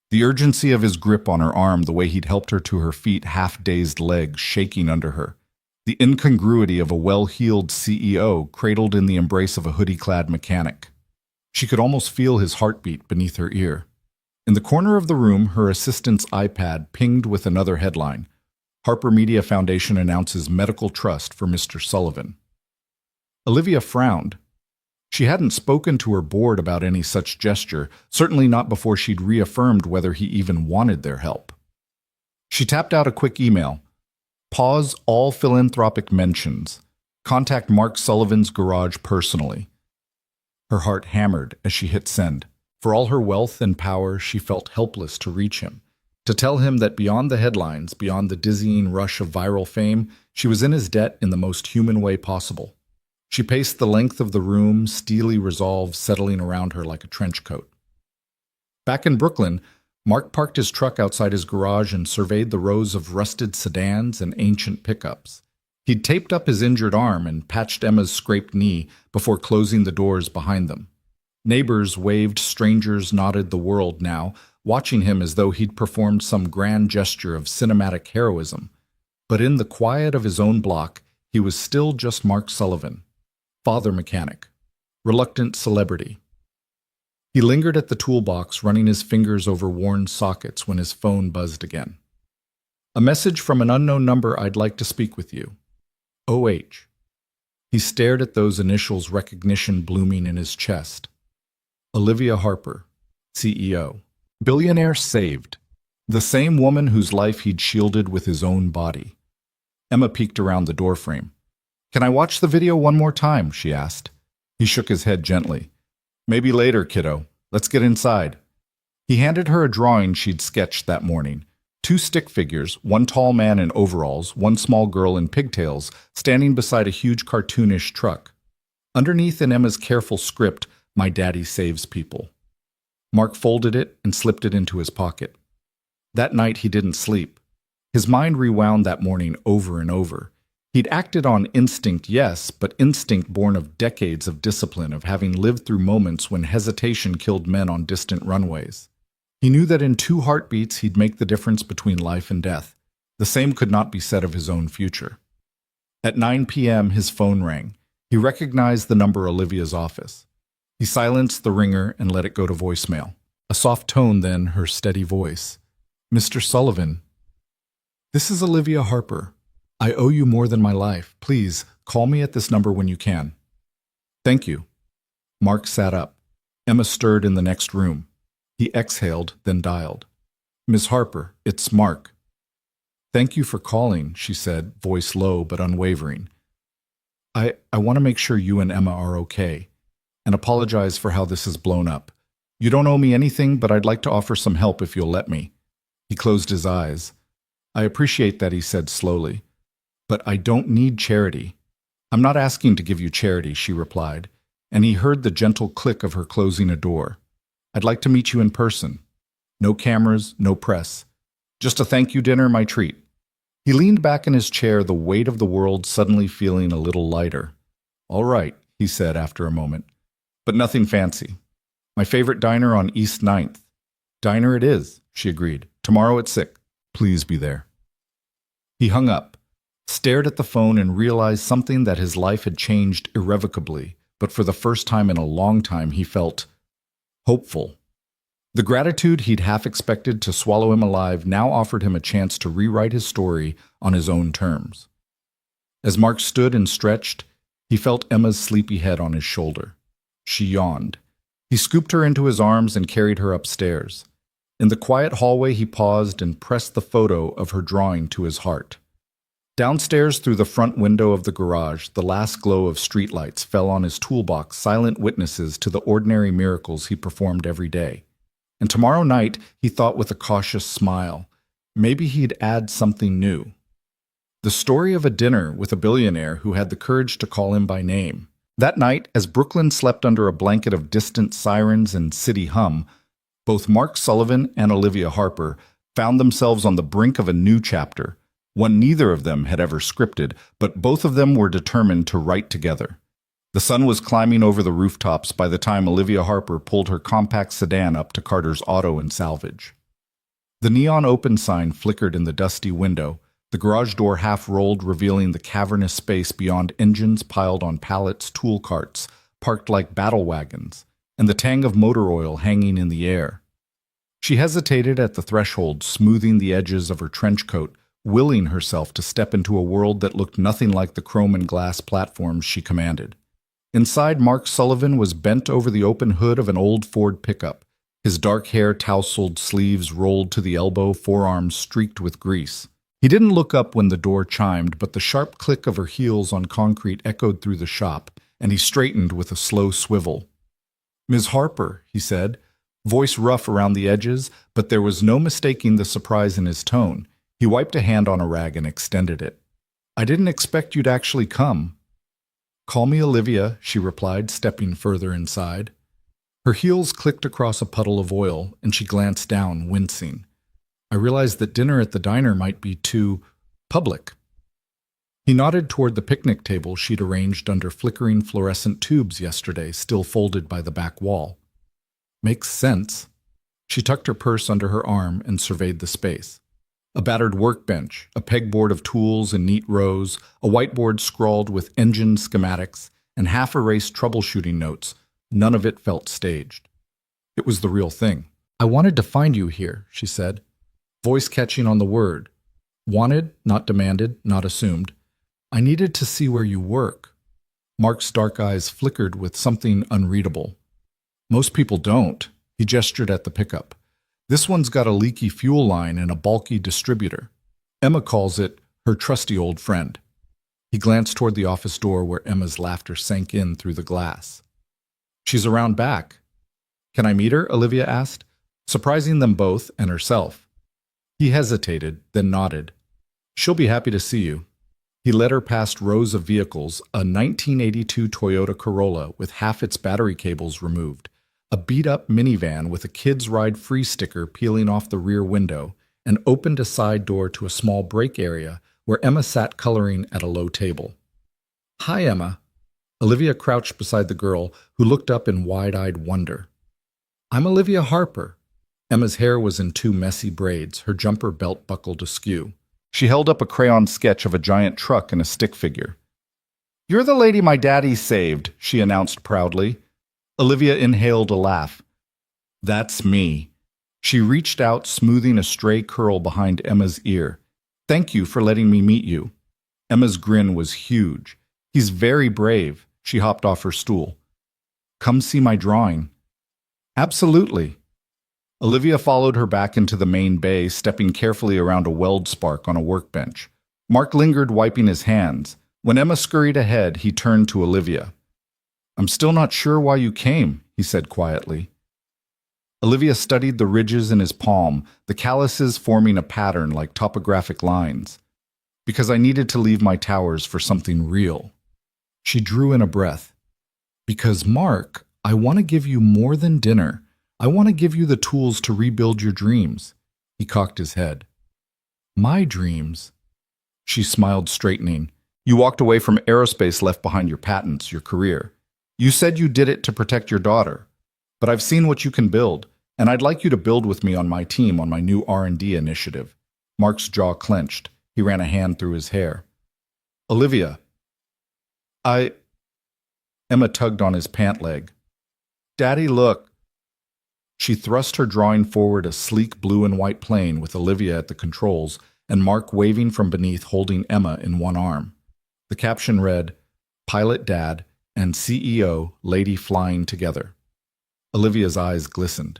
The urgency of his grip on her arm, the way he'd helped her to her feet, half-dazed legs shaking under her. The incongruity of a well-heeled CEO cradled in the embrace of a hoodie-clad mechanic. She could almost feel his heartbeat beneath her ear. In the corner of the room, her assistant's iPad pinged with another headline. Harper Media Foundation announces medical trust for Mr. Sullivan. Olivia frowned. She hadn't spoken to her board about any such gesture, certainly not before she'd reaffirmed whether he even wanted their help. She tapped out a quick email. Pause all philanthropic mentions. Contact Mark Sullivan's garage personally. Her heart hammered as she hit send. For all her wealth and power, she felt helpless to reach him. To tell him that beyond the headlines, beyond the dizzying rush of viral fame, she was in his debt in the most human way possible. She paced the length of the room, steely resolve settling around her like a trench coat. Back in Brooklyn, Mark parked his truck outside his garage and surveyed the rows of rusted sedans and ancient pickups. He'd taped up his injured arm and patched Emma's scraped knee before closing the doors behind them. Neighbors waved, strangers nodded the world now, watching him as though he'd performed some grand gesture of cinematic heroism. But in the quiet of his own block, he was still just Mark Sullivan, father mechanic, reluctant celebrity. He lingered at the toolbox, running his fingers over worn sockets when his phone buzzed again. A message from an unknown number. I'd like to speak with you. OH. He stared at those initials, recognition blooming in his chest. Olivia Harper, CEO. Billionaire saved. The same woman whose life he'd shielded with his own body. Emma peeked around the doorframe. Can I watch the video one more time? She asked. He shook his head gently. Maybe later, kiddo. Let's get inside. He handed her a drawing she'd sketched that morning. 2 stick figures, one tall man in overalls, one small girl in pigtails, standing beside a huge cartoonish truck. Underneath in Emma's careful script, "My daddy saves people." Mark folded it and slipped it into his pocket. That night he didn't sleep. His mind rewound that morning over and over. He'd acted on instinct, yes, but instinct born of decades of discipline, of having lived through moments when hesitation killed men on distant runways. He knew that in 2 heartbeats he'd make the difference between life and death. The same could not be said of his own future. At 9 p.m. his phone rang. He recognized the number, Olivia's office. He silenced the ringer and let it go to voicemail. A soft tone, then her steady voice. Mr. Sullivan. This is Olivia Harper. I owe you more than my life. Please, call me at this number when you can. Thank you. Mark sat up. Emma stirred in the next room. He exhaled, then dialed. Miss Harper, it's Mark. Thank you for calling, she said, voice low but unwavering. I want to make sure you and Emma are okay, and apologize for how this has blown up. You don't owe me anything, but I'd like to offer some help if you'll let me. He closed his eyes. I appreciate that, he said slowly. But I don't need charity. I'm not asking to give you charity, she replied, and he heard the gentle click of her closing a door. I'd like to meet you in person. No cameras, no press. Just a thank you dinner, my treat. He leaned back in his chair, the weight of the world suddenly feeling a little lighter. All right, he said after a moment. But nothing fancy. My favorite diner on East 9th. Diner it is, she agreed. Tomorrow at 6. Please be there. He hung up, stared at the phone, and realized something, that his life had changed irrevocably, but for the first time in a long time he felt hopeful. The gratitude he'd half expected to swallow him alive now offered him a chance to rewrite his story on his own terms. As Mark stood and stretched, he felt Emma's sleepy head on his shoulder. She yawned. He scooped her into his arms and carried her upstairs. In the quiet hallway he paused and pressed the photo of her drawing to his heart. Downstairs through the front window of the garage, the last glow of streetlights fell on his toolbox, silent witnesses to the ordinary miracles he performed every day. And tomorrow night, he thought with a cautious smile, maybe he'd add something new. The story of a dinner with a billionaire who had the courage to call him by name. That night, as Brooklyn slept under a blanket of distant sirens and city hum, both Mark Sullivan and Olivia Harper found themselves on the brink of a new chapter, one neither of them had ever scripted, but both of them were determined to write together. The sun was climbing over the rooftops by the time Olivia Harper pulled her compact sedan up to Carter's Auto and Salvage. The neon open sign flickered in the dusty window, the garage door half rolled, revealing the cavernous space beyond engines piled on pallets, tool carts, parked like battle wagons, and the tang of motor oil hanging in the air. She hesitated at the threshold, smoothing the edges of her trench coat, willing herself to step into a world that looked nothing like the chrome and glass platforms she commanded. Inside, Mark Sullivan was bent over the open hood of an old Ford pickup, his dark hair tousled, sleeves rolled to the elbow, forearms streaked with grease. He didn't look up when the door chimed, but the sharp click of her heels on concrete echoed through the shop, and he straightened with a slow swivel. "Ms. Harper," he said, voice rough around the edges, but there was no mistaking the surprise in his tone. He wiped a hand on a rag and extended it. "I didn't expect you'd actually come." "Call me Olivia," she replied, stepping further inside. Her heels clicked across a puddle of oil, and she glanced down, wincing. "I realized that dinner at the diner might be too public." He nodded toward the picnic table she'd arranged under flickering fluorescent tubes yesterday, still folded by the back wall. "Makes sense." She tucked her purse under her arm and surveyed the space. A battered workbench, a pegboard of tools in neat rows, a whiteboard scrawled with engine schematics, and half-erased troubleshooting notes. None of it felt staged. It was the real thing. "I wanted to find you here," she said, voice catching on the word. Wanted, not demanded, not assumed. "I needed to see where you work." Mark's dark eyes flickered with something unreadable. "Most people don't." He gestured at the pickup. "This one's got a leaky fuel line and a bulky distributor. Emma calls it her trusty old friend." He glanced toward the office door where Emma's laughter sank in through the glass. "She's around back." "Can I meet her?" Olivia asked, surprising them both and herself. He hesitated, then nodded. "She'll be happy to see you." He led her past rows of vehicles, a 1982 Toyota Corolla with half its battery cables removed, a beat-up minivan with a Kids Ride Free sticker peeling off the rear window, and opened a side door to a small break area where Emma sat coloring at a low table. "Hi, Emma." Olivia crouched beside the girl, who looked up in wide-eyed wonder. "I'm Olivia Harper." Emma's hair was in two messy braids, her jumper belt buckled askew. She held up a crayon sketch of a giant truck and a stick figure. "You're the lady my daddy saved," she announced proudly. Olivia inhaled a laugh. "That's me." She reached out, smoothing a stray curl behind Emma's ear. "Thank you for letting me meet you." Emma's grin was huge. "He's very brave." She hopped off her stool. "Come see my drawing." "Absolutely." Olivia followed her back into the main bay, stepping carefully around a weld spark on a workbench. Mark lingered, wiping his hands. When Emma scurried ahead, he turned to Olivia. "I'm still not sure why you came," he said quietly. Olivia studied the ridges in his palm, the calluses forming a pattern like topographic lines. "Because I needed to leave my towers for something real." She drew in a breath. "Because, Mark, I want to give you more than dinner. I want to give you the tools to rebuild your dreams." He cocked his head. "My dreams?" She smiled, straightening. "You walked away from aerospace, left behind your patents, your career. You said you did it to protect your daughter. But I've seen what you can build, and I'd like you to build with me on my team on my new R&D initiative." Mark's jaw clenched. He ran a hand through his hair. "Olivia." Emma tugged on his pant leg. "Daddy, look." She thrust her drawing forward, a sleek blue and white plane with Olivia at the controls and Mark waving from beneath, holding Emma in one arm. The caption read, "Pilot Dad and CEO Lady Flying Together." Olivia's eyes glistened.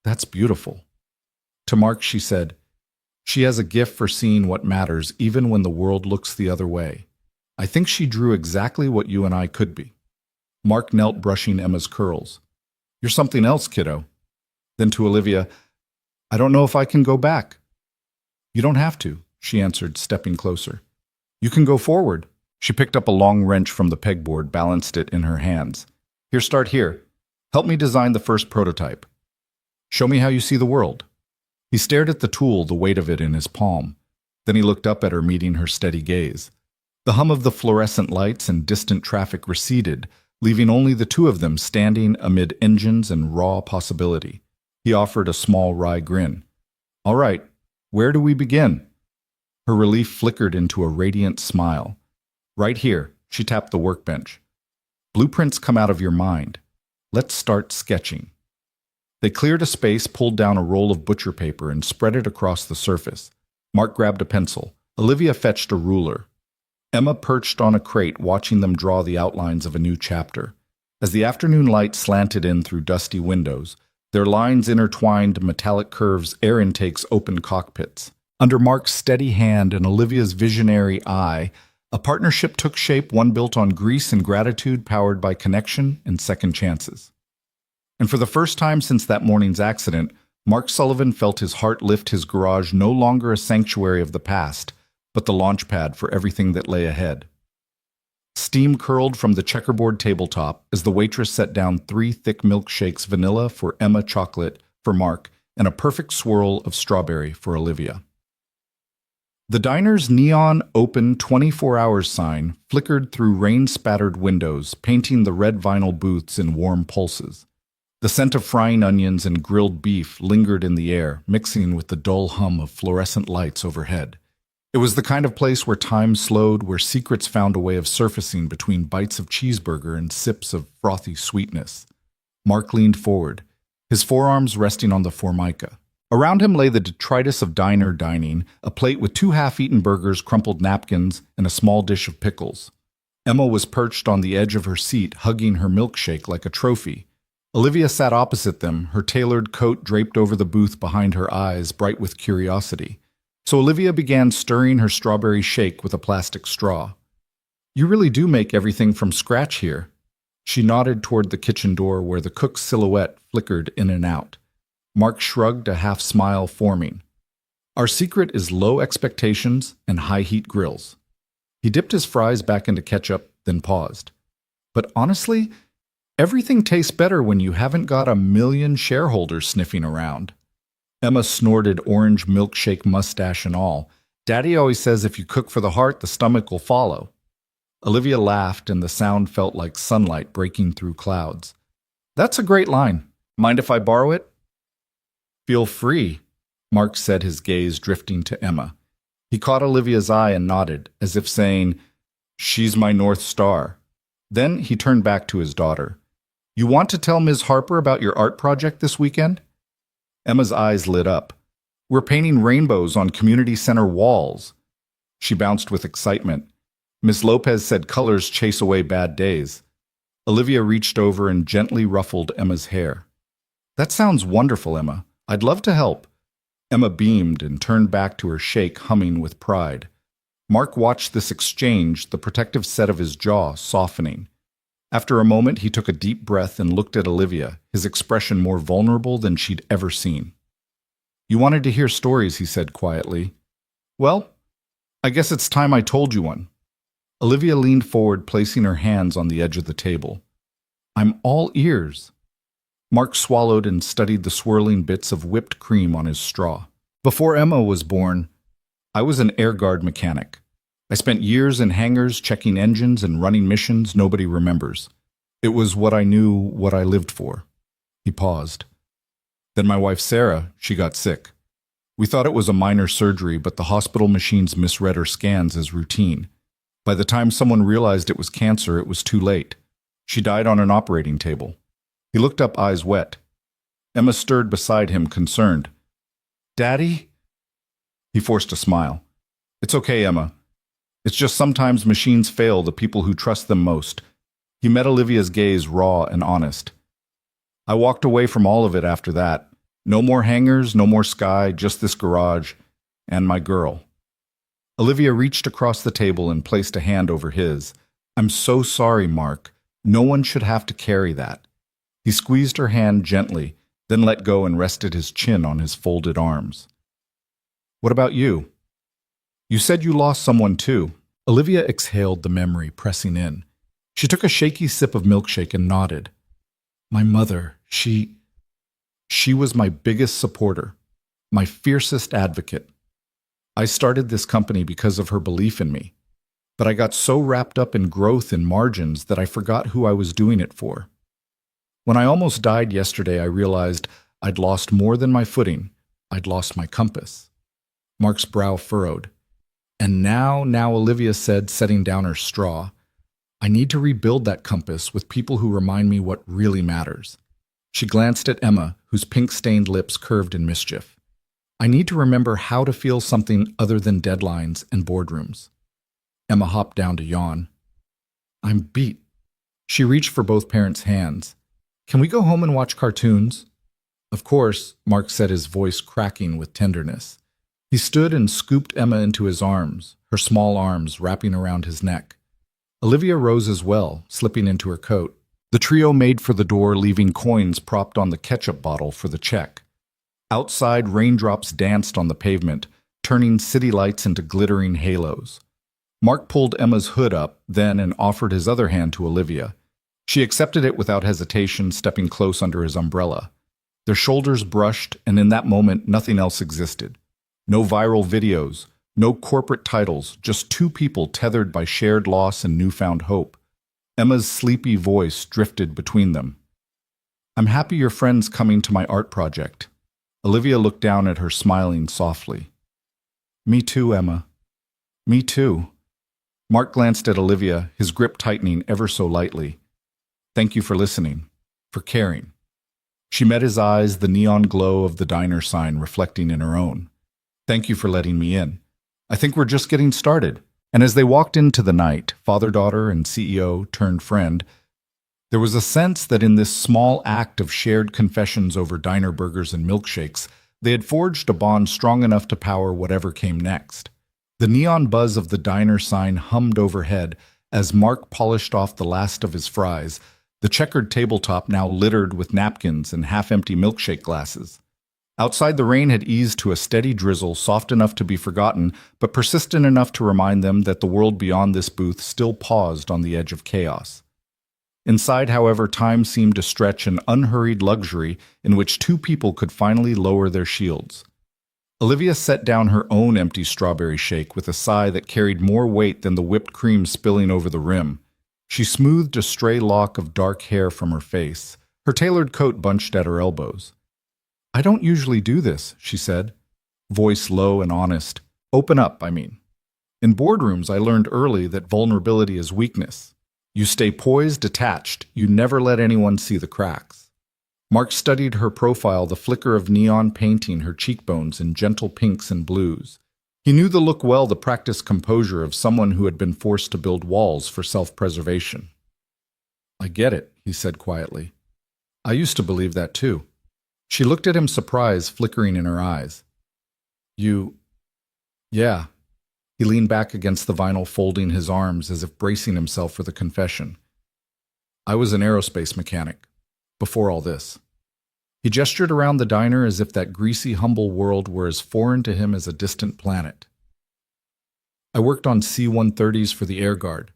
"That's beautiful." To Mark she said, She has a gift for seeing what matters even when the world looks the other way. I think she drew exactly what you and I could be. Mark knelt, brushing Emma's curls. You're something else, kiddo. Then to Olivia, I don't know if I can go back. You don't have to, she answered, stepping closer. You can go forward. She picked up a long wrench from the pegboard, balanced it in her hands. Here, start here. Help me design the first prototype. Show me how you see the world. He stared at the tool, the weight of it in his palm. Then he looked up at her, meeting her steady gaze. The hum of the fluorescent lights and distant traffic receded, leaving only the two of them standing amid engines and raw possibility. He offered a small, wry grin. All right, where do we begin? Her relief flickered into a radiant smile. Right here, she tapped the workbench. Blueprints come out of your mind. Let's start sketching. They cleared a space, pulled down a roll of butcher paper, and spread it across the surface. Mark grabbed a pencil. Olivia fetched a ruler. Emma perched on a crate, watching them draw the outlines of a new chapter. As the afternoon light slanted in through dusty windows, their lines intertwined metallic curves, air intakes, open cockpits. Under Mark's steady hand and Olivia's visionary eye, a partnership took shape, one built on grease and gratitude, powered by connection and second chances. And for the first time since that morning's accident, Mark Sullivan felt his heart lift, his garage no longer a sanctuary of the past, but the launch pad for everything that lay ahead. Steam curled from the checkerboard tabletop as the waitress set down 3 thick milkshakes, vanilla for Emma, chocolate for Mark, and a perfect swirl of strawberry for Olivia. The diner's neon open 24 hours sign flickered through rain-spattered windows, painting the red vinyl booths in warm pulses. The scent of frying onions and grilled beef lingered in the air, mixing with the dull hum of fluorescent lights overhead. It was the kind of place where time slowed, where secrets found a way of surfacing between bites of cheeseburger and sips of frothy sweetness. Mark leaned forward, his forearms resting on the formica. Around him lay the detritus of diner dining, a plate with 2 half-eaten burgers, crumpled napkins, and a small dish of pickles. Emma was perched on the edge of her seat, hugging her milkshake like a trophy. Olivia sat opposite them, her tailored coat draped over the booth behind her eyes, bright with curiosity. So Olivia began stirring her strawberry shake with a plastic straw. You really do make everything from scratch here. She nodded toward the kitchen door where the cook's silhouette flickered in and out. Mark shrugged, a half smile forming. Our secret is low expectations and high-heat grills. He dipped his fries back into ketchup, then paused. But honestly, everything tastes better when you haven't got a million shareholders sniffing around. Emma snorted, orange milkshake mustache and all. Daddy always says if you cook for the heart, the stomach will follow. Olivia laughed, and the sound felt like sunlight breaking through clouds. That's a great line. Mind if I borrow it? Feel free, Mark said, his gaze drifting to Emma. He caught Olivia's eye and nodded, as if saying, She's my North Star. Then he turned back to his daughter. You want to tell Ms. Harper about your art project this weekend? Emma's eyes lit up. We're painting rainbows on community center walls. She bounced with excitement. Miss Lopez said colors chase away bad days. Olivia reached over and gently ruffled Emma's hair. That sounds wonderful, Emma. I'd love to help. Emma beamed and turned back to her shake, humming with pride. Mark watched this exchange, the protective set of his jaw softening. After a moment, he took a deep breath and looked at Olivia, his expression more vulnerable than she'd ever seen. You wanted to hear stories, he said quietly. Well, I guess it's time I told you one. Olivia leaned forward, placing her hands on the edge of the table. I'm all ears. Mark swallowed and studied the swirling bits of whipped cream on his straw. Before Emma was born, I was an air guard mechanic. I spent years in hangars checking engines and running missions nobody remembers. It was what I knew, what I lived for. He paused. Then my wife Sarah, she got sick. We thought it was a minor surgery, but the hospital machines misread her scans as routine. By the time someone realized it was cancer, it was too late. She died on an operating table. He looked up, eyes wet. Emma stirred beside him, concerned. Daddy? He forced a smile. It's okay, Emma. It's just sometimes machines fail the people who trust them most. He met Olivia's gaze, raw and honest. I walked away from all of it after that. No more hangars, no more sky, just this garage. And my girl. Olivia reached across the table and placed a hand over his. I'm so sorry, Mark. No one should have to carry that. He squeezed her hand gently, then let go and rested his chin on his folded arms. What about you? You said you lost someone too. Olivia exhaled the memory, pressing in. She took a shaky sip of milkshake and nodded. My mother, she was my biggest supporter, my fiercest advocate. I started this company because of her belief in me, but I got so wrapped up in growth and margins that I forgot who I was doing it for. When I almost died yesterday, I realized I'd lost more than my footing. I'd lost my compass. Mark's brow furrowed. And now, Olivia said, setting down her straw, I need to rebuild that compass with people who remind me what really matters. She glanced at Emma, whose pink-stained lips curved in mischief. I need to remember how to feel something other than deadlines and boardrooms. Emma hopped down to yawn. I'm beat. She reached for both parents' hands. Can we go home and watch cartoons? Of course, Mark said, his voice cracking with tenderness. He stood and scooped Emma into his arms, her small arms wrapping around his neck. Olivia rose as well, slipping into her coat. The trio made for the door, leaving coins propped on the ketchup bottle for the check. Outside, raindrops danced on the pavement, turning city lights into glittering halos. Mark pulled Emma's hood up, then, and offered his other hand to Olivia. She accepted it without hesitation, stepping close under his umbrella. Their shoulders brushed, and in that moment, nothing else existed. No viral videos, no corporate titles, just two people tethered by shared loss and newfound hope. Emma's sleepy voice drifted between them. I'm happy your friend's coming to my art project. Olivia looked down at her, smiling softly. Me too, Emma. Me too. Mark glanced at Olivia, his grip tightening ever so lightly. Thank you for listening, for caring. She met his eyes, the neon glow of the diner sign reflecting in her own. Thank you for letting me in. I think we're just getting started. And as they walked into the night, father-daughter and CEO turned friend, there was a sense that in this small act of shared confessions over diner burgers and milkshakes, they had forged a bond strong enough to power whatever came next. The neon buzz of the diner sign hummed overhead as Mark polished off the last of his fries, the checkered tabletop now littered with napkins and half-empty milkshake glasses. Outside, the rain had eased to a steady drizzle, soft enough to be forgotten, but persistent enough to remind them that the world beyond this booth still paused on the edge of chaos. Inside, however, time seemed to stretch an unhurried luxury in which two people could finally lower their shields. Olivia set down her own empty strawberry shake with a sigh that carried more weight than the whipped cream spilling over the rim. She smoothed a stray lock of dark hair from her face, her tailored coat bunched at her elbows. I don't usually do this, she said, voice low and honest. Open up, I mean. In boardrooms, I learned early that vulnerability is weakness. You stay poised, detached. You never let anyone see the cracks. Mark studied her profile, the flicker of neon painting her cheekbones in gentle pinks and blues. He knew the look well, the practiced composure of someone who had been forced to build walls for self-preservation. I get it, he said quietly. I used to believe that too. She looked at him, surprise flickering in her eyes. Yeah. He leaned back against the vinyl, folding his arms as if bracing himself for the confession. I was an aerospace mechanic, before all this. He gestured around the diner as if that greasy, humble world were as foreign to him as a distant planet. I worked on C-130s for the Air Guard.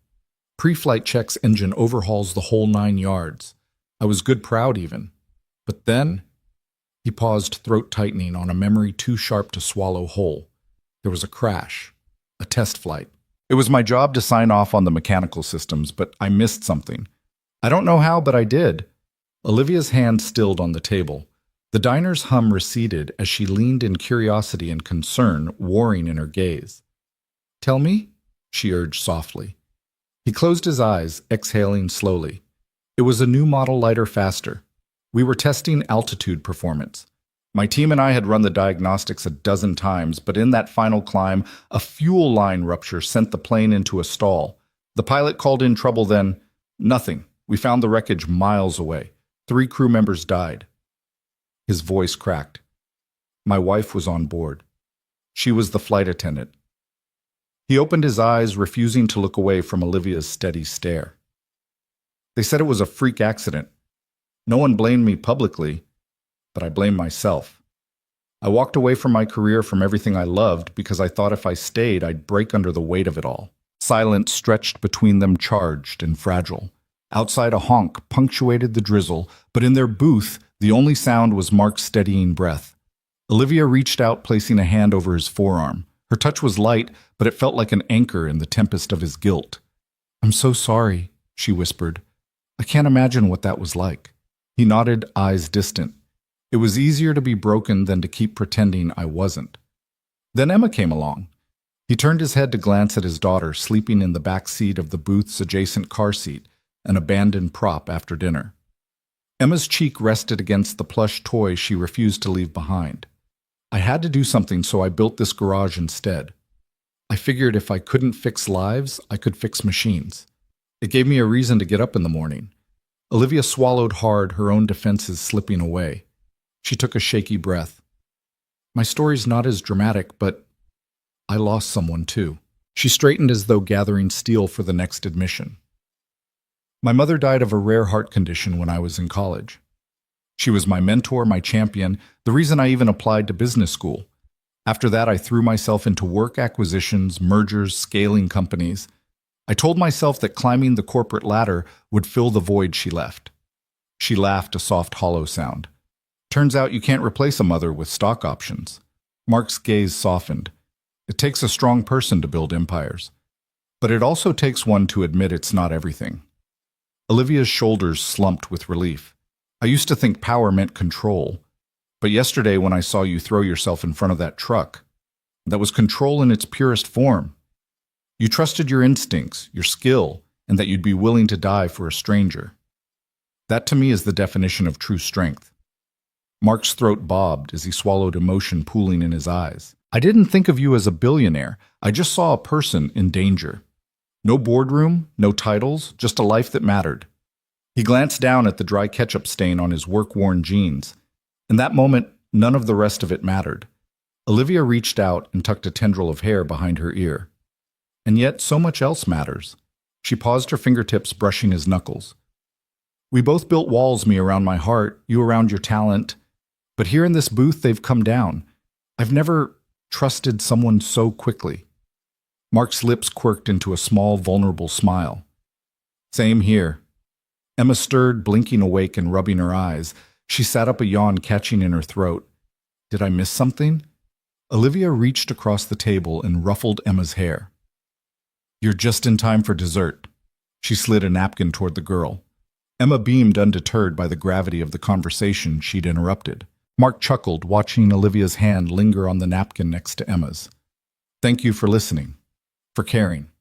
Pre-flight checks, engine overhauls, the whole 9 yards. I was good proud even. But then... He paused, throat tightening on a memory too sharp to swallow whole. There was a crash. A test flight. It was my job to sign off on the mechanical systems, but I missed something. I don't know how, but I did. Olivia's hand stilled on the table. The diner's hum receded as she leaned in, curiosity and concern warring in her gaze. Tell me, she urged softly. He closed his eyes, exhaling slowly. It was a new model, lighter, faster. We were testing altitude performance. My team and I had run the diagnostics a dozen times, but in that final climb, a fuel line rupture sent the plane into a stall. The pilot called in trouble then. Nothing. We found the wreckage miles away. 3 crew members died. His voice cracked. My wife was on board. She was the flight attendant. He opened his eyes, refusing to look away from Olivia's steady stare. They said it was a freak accident. No one blamed me publicly, but I blamed myself. I walked away from my career, from everything I loved, because I thought if I stayed, I'd break under the weight of it all. Silence stretched between them, charged and fragile. Outside, a honk punctuated the drizzle, but in their booth, the only sound was Mark's steadying breath. Olivia reached out, placing a hand over his forearm. Her touch was light, but it felt like an anchor in the tempest of his guilt. "I'm so sorry," she whispered. "I can't imagine what that was like." He nodded, eyes distant. It was easier to be broken than to keep pretending I wasn't. Then Emma came along. He turned his head to glance at his daughter, sleeping in the back seat of the booth's adjacent car seat, an abandoned prop after dinner. Emma's cheek rested against the plush toy she refused to leave behind. "I had to do something, so I built this garage instead. I figured if I couldn't fix lives, I could fix machines. It gave me a reason to get up in the morning." Olivia swallowed hard, her own defenses slipping away. She took a shaky breath. "My story's not as dramatic, but I lost someone too." She straightened as though gathering steel for the next admission. "My mother died of a rare heart condition when I was in college. She was my mentor, my champion, the reason I even applied to business school. After that, I threw myself into work acquisitions, mergers, scaling companies. I told myself that climbing the corporate ladder would fill the void she left." She laughed, a soft, hollow sound. "Turns out you can't replace a mother with stock options." Mark's gaze softened. "It takes a strong person to build empires. But it also takes one to admit it's not everything." Olivia's shoulders slumped with relief. "I used to think power meant control. But yesterday when I saw you throw yourself in front of that truck, that was control in its purest form. You trusted your instincts, your skill, and that you'd be willing to die for a stranger. That to me is the definition of true strength." Mark's throat bobbed as he swallowed, emotion pooling in his eyes. "I didn't think of you as a billionaire. I just saw a person in danger. No boardroom, no titles, just a life that mattered." He glanced down at the dry ketchup stain on his work-worn jeans. In that moment, none of the rest of it mattered. Olivia reached out and tucked a tendril of hair behind her ear. "And yet, so much else matters." She paused, her fingertips brushing his knuckles. "We both built walls, me around my heart, you around your talent. But here in this booth, they've come down. I've never trusted someone so quickly." Mark's lips quirked into a small, vulnerable smile. "Same here." Emma stirred, blinking awake and rubbing her eyes. She sat up, a yawn catching in her throat. "Did I miss something?" Olivia reached across the table and ruffled Emma's hair. "You're just in time for dessert." She slid a napkin toward the girl. Emma beamed, undeterred by the gravity of the conversation she'd interrupted. Mark chuckled, watching Olivia's hand linger on the napkin next to Emma's. "Thank you for listening. For caring."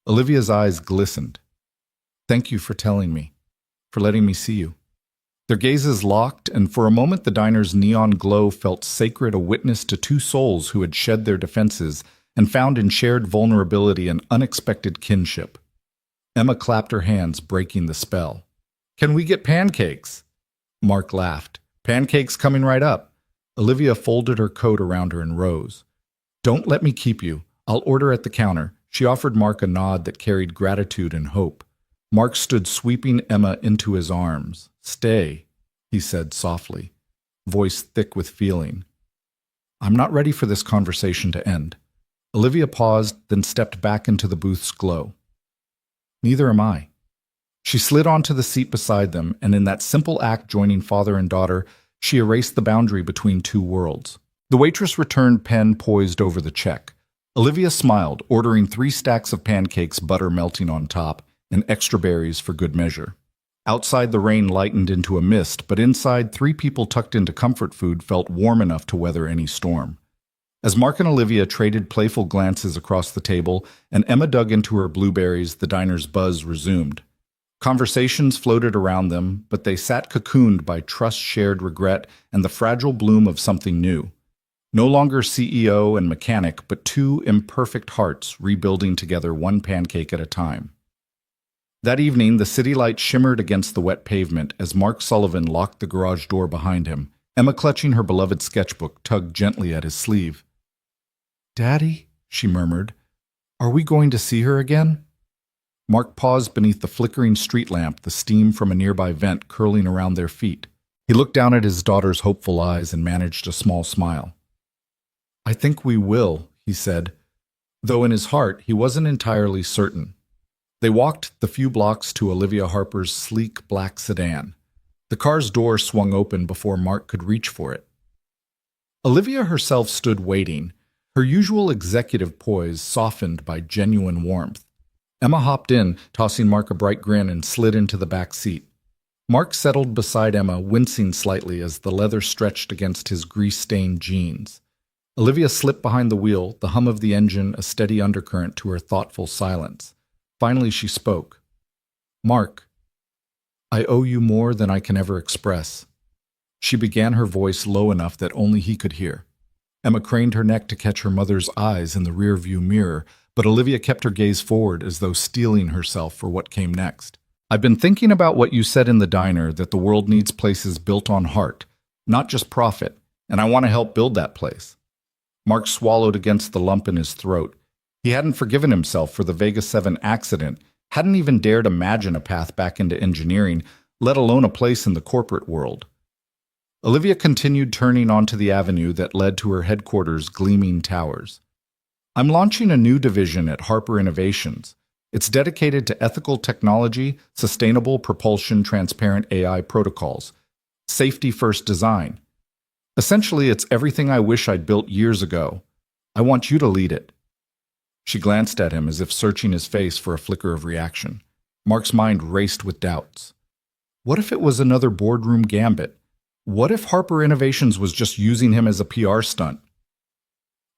Olivia's eyes glistened. "Thank you for telling me. For letting me see you." Their gazes locked, and for a moment the diner's neon glow felt sacred, a witness to two souls who had shed their defenses and found in shared vulnerability an unexpected kinship. Emma clapped her hands, breaking the spell. "Can we get pancakes?" Mark laughed. "Pancakes coming right up." Olivia folded her coat around her and rose. "Don't let me keep you. I'll order at the counter." She offered Mark a nod that carried gratitude and hope. Mark stood, sweeping Emma into his arms. "Stay," he said softly, voice thick with feeling. "I'm not ready for this conversation to end." Olivia paused, then stepped back into the booth's glow. "Neither am I." She slid onto the seat beside them, and in that simple act joining father and daughter, she erased the boundary between two worlds. The waitress returned, pen poised over the check. Olivia smiled, ordering 3 stacks of pancakes, butter melting on top, and extra berries for good measure. Outside, the rain lightened into a mist, but inside, 3 people tucked into comfort food felt warm enough to weather any storm. As Mark and Olivia traded playful glances across the table, and Emma dug into her blueberries, the diner's buzz resumed. Conversations floated around them, but they sat cocooned by trust, shared regret, and the fragile bloom of something new. No longer CEO and mechanic, but 2 imperfect hearts rebuilding together, one pancake at a time. That evening, the city light shimmered against the wet pavement as Mark Sullivan locked the garage door behind him. Emma, clutching her beloved sketchbook, tugged gently at his sleeve. Daddy, she murmured, are we going to see her again? Mark paused beneath the flickering street lamp, the steam from a nearby vent curling around their feet. He looked down at his daughter's hopeful eyes and managed a small smile. I think we will, he said, though in his heart he wasn't entirely certain. They walked the few blocks to Olivia Harper's sleek black sedan. The car's door swung open before Mark could reach for it. Olivia herself stood waiting, her usual executive poise softened by genuine warmth. Emma hopped in, tossing Mark a bright grin, and slid into the back seat. Mark settled beside Emma, wincing slightly as the leather stretched against his grease-stained jeans. Olivia slipped behind the wheel, the hum of the engine a steady undercurrent to her thoughtful silence. Finally she spoke. Mark, I owe you more than I can ever express. She began, her voice low enough that only he could hear. Emma craned her neck to catch her mother's eyes in the rearview mirror, but Olivia kept her gaze forward as though steeling herself for what came next. I've been thinking about what you said in the diner, that the world needs places built on heart, not just profit, and I want to help build that place. Mark swallowed against the lump in his throat. He hadn't forgiven himself for the Vega 7 accident, hadn't even dared imagine a path back into engineering, let alone a place in the corporate world. Olivia continued, turning onto the avenue that led to her headquarters' gleaming towers. I'm launching a new division at Harper Innovations. It's dedicated to ethical technology, sustainable propulsion, transparent AI protocols, safety-first design. Essentially, it's everything I wish I'd built years ago. I want you to lead it. She glanced at him as if searching his face for a flicker of reaction. Mark's mind raced with doubts. What if it was another boardroom gambit? What if Harper Innovations was just using him as a PR stunt?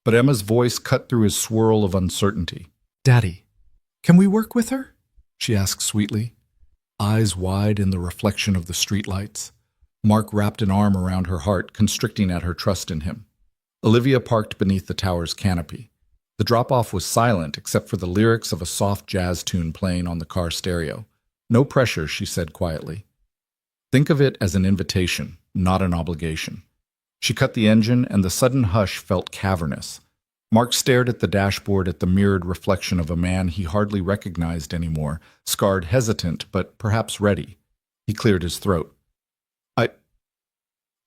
But Emma's voice cut through his swirl of uncertainty. Daddy, can we work with her? She asked sweetly, eyes wide in the reflection of the streetlights. Mark wrapped an arm around her heart, constricting at her trust in him. Olivia parked beneath the tower's canopy. The drop-off was silent except for the lyrics of a soft jazz tune playing on the car stereo. No pressure, she said quietly. Think of it as an invitation, not an obligation. She cut the engine, and the sudden hush felt cavernous. Mark stared at the dashboard, at the mirrored reflection of a man he hardly recognized anymore, scarred, hesitant, but perhaps ready. He cleared his throat.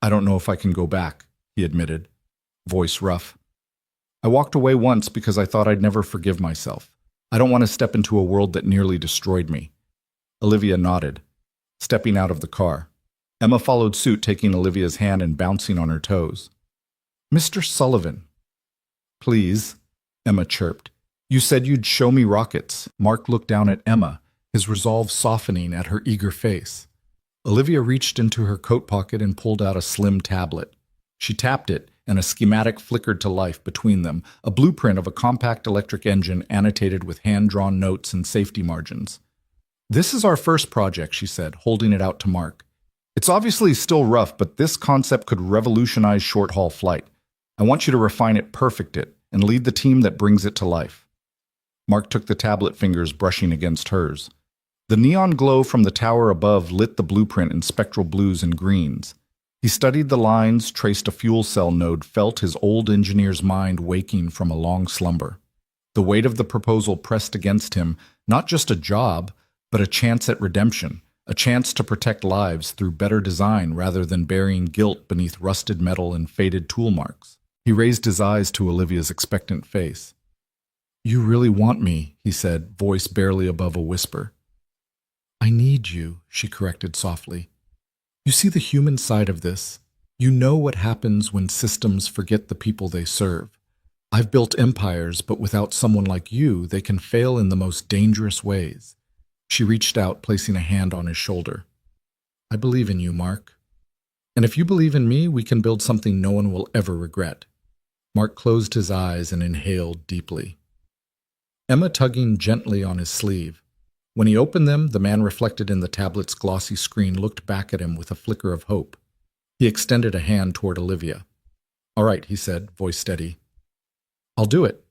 I don't know if I can go back, he admitted, voice rough. I walked away once because I thought I'd never forgive myself. I don't want to step into a world that nearly destroyed me. Olivia nodded, stepping out of the car. Emma followed suit, taking Olivia's hand and bouncing on her toes. Mr. Sullivan. Please, Emma chirped. You said you'd show me rockets. Mark looked down at Emma, his resolve softening at her eager face. Olivia reached into her coat pocket and pulled out a slim tablet. She tapped it, and a schematic flickered to life between them, a blueprint of a compact electric engine annotated with hand-drawn notes and safety margins. This is our first project, she said, holding it out to Mark. It's obviously still rough, but this concept could revolutionize short-haul flight. I want you to refine it, perfect it, and lead the team that brings it to life. Mark took the tablet, fingers brushing against hers. The neon glow from the tower above lit the blueprint in spectral blues and greens. He studied the lines, traced a fuel cell node, felt his old engineer's mind waking from a long slumber. The weight of the proposal pressed against him, not just a job, but a chance at redemption, a chance to protect lives through better design rather than burying guilt beneath rusted metal and faded tool marks. He raised his eyes to Olivia's expectant face. You really want me, he said, voice barely above a whisper. I need you, she corrected softly. You see the human side of this. You know what happens when systems forget the people they serve. I've built empires, but without someone like you, they can fail in the most dangerous ways. She reached out, placing a hand on his shoulder. I believe in you, Mark. And if you believe in me, we can build something no one will ever regret. Mark closed his eyes and inhaled deeply. Emma tugging gently on his sleeve. When he opened them, the man reflected in the tablet's glossy screen looked back at him with a flicker of hope. He extended a hand toward Olivia. All right, he said, voice steady. I'll do it.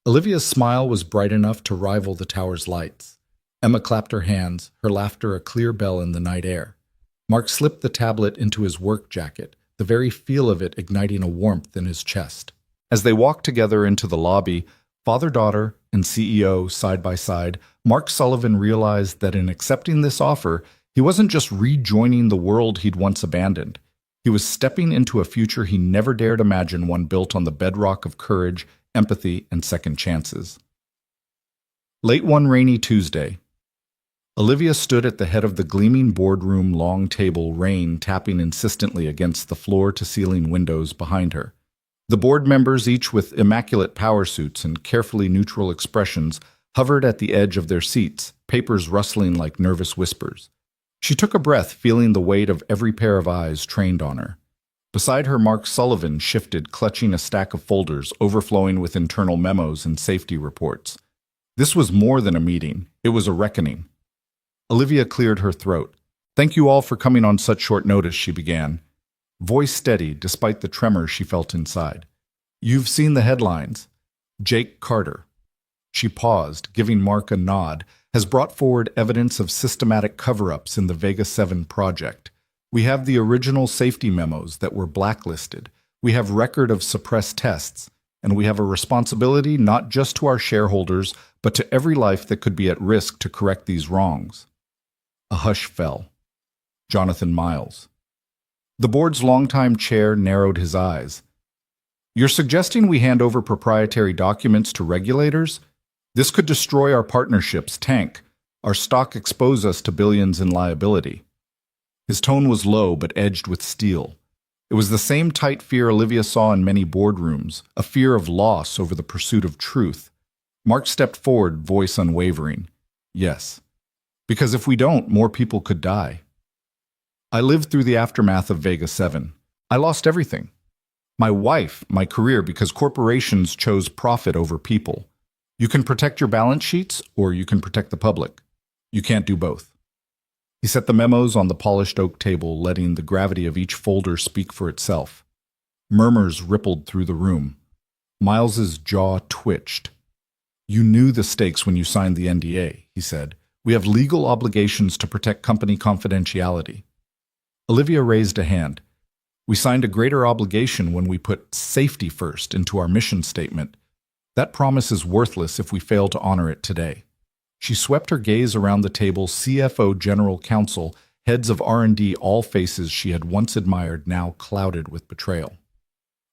Olivia's smile was bright enough to rival the tower's lights. Emma clapped her hands, her laughter a clear bell in the night air. Mark slipped the tablet into his work jacket, the very feel of it igniting a warmth in his chest. As they walked together into the lobby, father-daughter and CEO side by side, Mark Sullivan realized that in accepting this offer, he wasn't just rejoining the world he'd once abandoned. He was stepping into a future he never dared imagine, one built on the bedrock of courage, empathy, and second chances. Late one rainy Tuesday, Olivia stood at the head of the gleaming boardroom long table, rain tapping insistently against the floor-to-ceiling windows behind her. The board members, each with immaculate power suits and carefully neutral expressions, hovered at the edge of their seats, papers rustling like nervous whispers. She took a breath, feeling the weight of every pair of eyes trained on her. Beside her, Mark Sullivan shifted, clutching a stack of folders, overflowing with internal memos and safety reports. This was more than a meeting. It was a reckoning. Olivia cleared her throat. "Thank you all for coming on such short notice," she began, voice steady despite the tremor she felt inside. "You've seen the headlines. Jake Carter." She paused, giving Mark a nod, "has brought forward evidence of systematic cover-ups in the Vega 7 project. We have the original safety memos that were blacklisted. We have record of suppressed tests. And we have a responsibility not just to our shareholders, but to every life that could be at risk to correct these wrongs." A hush fell. Jonathan Miles. The board's longtime chair narrowed his eyes. "You're suggesting we hand over proprietary documents to regulators? This could destroy our partnerships, tank our stock, expose us to billions in liability." His tone was low but edged with steel. It was the same tight fear Olivia saw in many boardrooms, a fear of loss over the pursuit of truth. Mark stepped forward, voice unwavering. "Yes. Because if we don't, more people could die. I lived through the aftermath of Vega 7. I lost everything. My wife, my career, because corporations chose profit over people. You can protect your balance sheets, or you can protect the public. You can't do both." He set the memos on the polished oak table, letting the gravity of each folder speak for itself. Murmurs rippled through the room. Miles's jaw twitched. "You knew the stakes when you signed the NDA," he said. "We have legal obligations to protect company confidentiality." Olivia raised a hand. "We signed a greater obligation when we put safety first into our mission statement. That promise is worthless if we fail to honor it today." She swept her gaze around the table, CFO, General Counsel, heads of R&D, all faces she had once admired, now clouded with betrayal.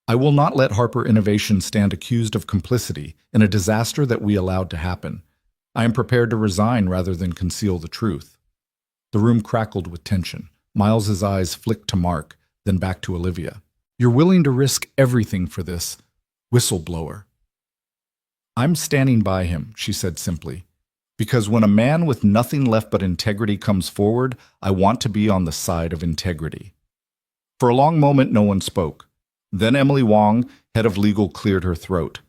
"I will not let Harper Innovation stand accused of complicity in a disaster that we allowed to happen. I am prepared to resign rather than conceal the truth." The room crackled with tension. Miles's eyes flicked to Mark, then back to Olivia. "You're willing to risk everything for this whistleblower." "I'm standing by him," she said simply. "Because when a man with nothing left but integrity comes forward, I want to be on the side of integrity." For a long moment, no one spoke. Then Emily Wong, head of legal, cleared her throat.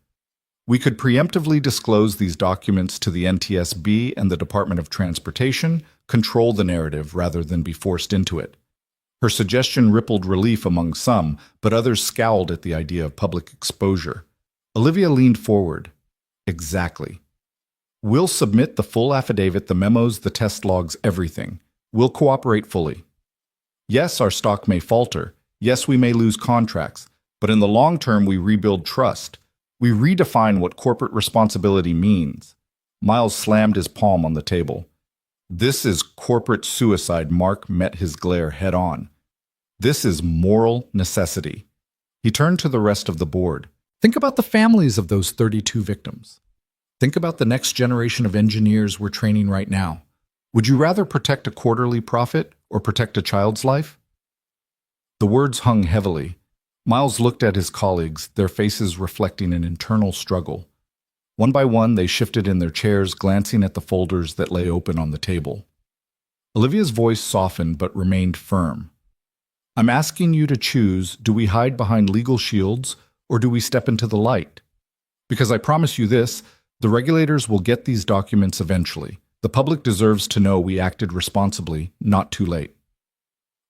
"We could preemptively disclose these documents to the NTSB and the Department of Transportation, control the narrative rather than be forced into it." Her suggestion rippled relief among some, but others scowled at the idea of public exposure. Olivia leaned forward. "Exactly. We'll submit the full affidavit, the memos, the test logs, everything. We'll cooperate fully. Yes, our stock may falter. Yes, we may lose contracts. But in the long term, we rebuild trust. We redefine what corporate responsibility means." Miles slammed his palm on the table. "This is corporate suicide." Mark met his glare head on. "This is moral necessity." He turned to the rest of the board. "Think about the families of those 32 victims. Think about the next generation of engineers we're training right now. Would you rather protect a quarterly profit or protect a child's life?" The words hung heavily. Miles looked at his colleagues, their faces reflecting an internal struggle. One by one, they shifted in their chairs, glancing at the folders that lay open on the table. Olivia's voice softened but remained firm. "I'm asking you to choose, do we hide behind legal shields or do we step into the light? Because I promise you this, the regulators will get these documents eventually. The public deserves to know we acted responsibly, not too late."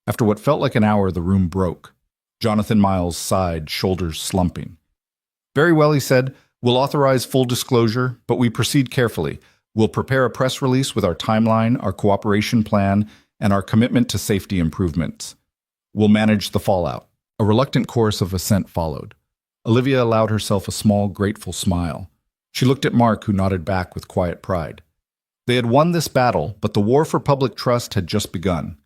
After what felt like an hour, the room broke. Jonathan Miles sighed, shoulders slumping. "Very well," he said. "We'll authorize full disclosure, but we proceed carefully. We'll prepare a press release with our timeline, our cooperation plan, and our commitment to safety improvements. We'll manage the fallout." A reluctant chorus of assent followed. Olivia allowed herself a small, grateful smile. She looked at Mark, who nodded back with quiet pride. They had won this battle, but the war for public trust had just begun.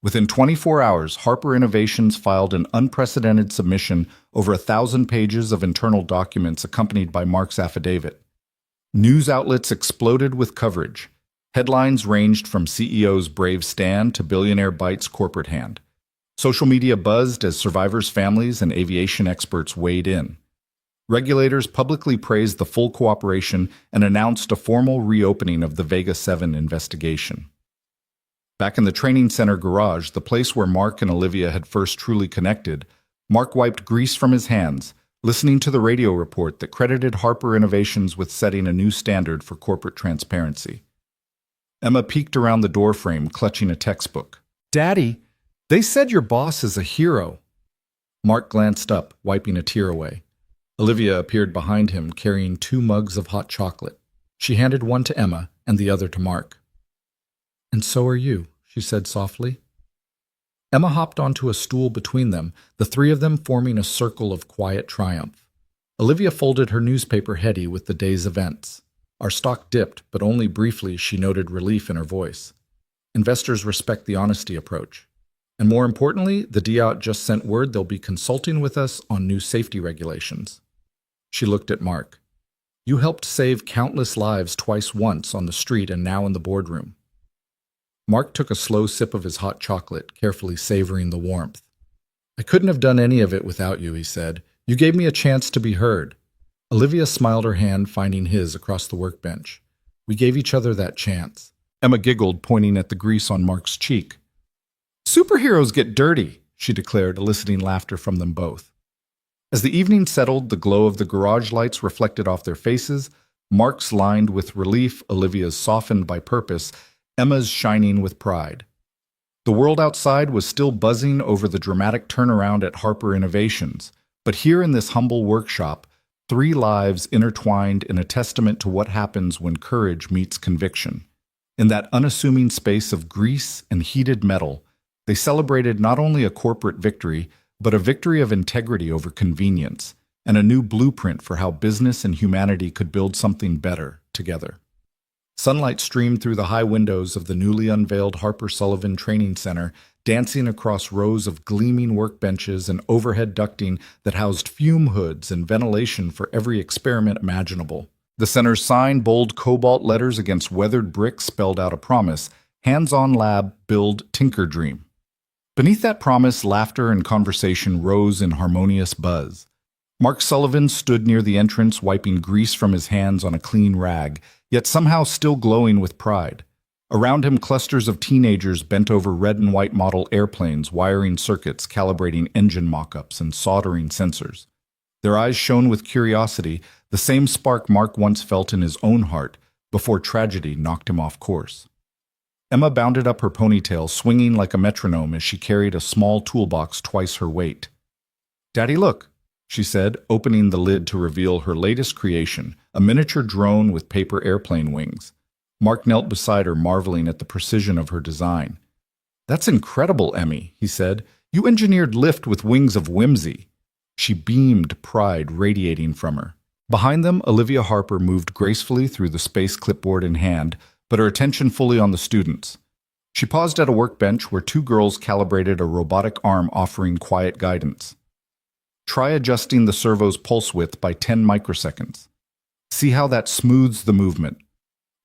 Within 24 hours, Harper Innovations filed an unprecedented submission over 1,000 pages of internal documents accompanied by Mark's affidavit. News outlets exploded with coverage. Headlines ranged from CEO's brave stand to Billionaire Bites' corporate hand. Social media buzzed as survivors' families and aviation experts weighed in. Regulators publicly praised the full cooperation and announced a formal reopening of the Vega 7 investigation. Back in the training center garage, the place where Mark and Olivia had first truly connected, Mark wiped grease from his hands, listening to the radio report that credited Harper Innovations with setting a new standard for corporate transparency. Emma peeked around the doorframe, clutching a textbook. "Daddy, they said your boss is a hero." Mark glanced up, wiping a tear away. Olivia appeared behind him, carrying 2 mugs of hot chocolate. She handed one to Emma and the other to Mark. "And so are you," she said softly. Emma hopped onto a stool between them, the 3 of them forming a circle of quiet triumph. Olivia folded her newspaper heady with the day's events. Our stock dipped, but only briefly. She noted relief in her voice. Investors respect the honesty approach. And more importantly, the DIOT just sent word they'll be consulting with us on new safety regulations. She looked at Mark. "You helped save countless lives twice, once on the street and now in the boardroom." Mark took a slow sip of his hot chocolate, carefully savoring the warmth. "I couldn't have done any of it without you," he said. "You gave me a chance to be heard." Olivia smiled, her hand finding his across the workbench. "We gave each other that chance." Emma giggled, pointing at the grease on Mark's cheek. "Superheroes get dirty," she declared, eliciting laughter from them both. As the evening settled, the glow of the garage lights reflected off their faces, Mark's lined with relief, Olivia's softened by purpose, Emma's shining with pride. The world outside was still buzzing over the dramatic turnaround at Harper Innovations, but here in this humble workshop, 3 lives intertwined in a testament to what happens when courage meets conviction. In that unassuming space of grease and heated metal, they celebrated not only a corporate victory, but a victory of integrity over convenience, and a new blueprint for how business and humanity could build something better together. Sunlight streamed through the high windows of the newly unveiled Harper Sullivan Training Center, dancing across rows of gleaming workbenches and overhead ducting that housed fume hoods and ventilation for every experiment imaginable. The center's sign, bold cobalt letters against weathered bricks, spelled out a promise: hands-on lab, build, tinker, dream. Beneath that promise, laughter and conversation rose in harmonious buzz. Mark Sullivan stood near the entrance, wiping grease from his hands on a clean rag, yet somehow still glowing with pride. Around him, clusters of teenagers bent over red and white model airplanes, wiring circuits, calibrating engine mock-ups, and soldering sensors. Their eyes shone with curiosity, the same spark Mark once felt in his own heart before tragedy knocked him off course. Emma bounded up her ponytail, swinging like a metronome as she carried a small toolbox twice her weight. "Daddy, look," she said, opening the lid to reveal her latest creation, a miniature drone with paper airplane wings. Mark knelt beside her, marveling at the precision of her design. "That's incredible, Emmy," he said. "You engineered lift with wings of whimsy." She beamed, pride radiating from her. Behind them, Olivia Harper moved gracefully through the space, clipboard in hand, but her attention fully on the students. She paused at a workbench where 2 girls calibrated a robotic arm, offering quiet guidance. "Try adjusting the servo's pulse width by 10 microseconds. See how that smooths the movement."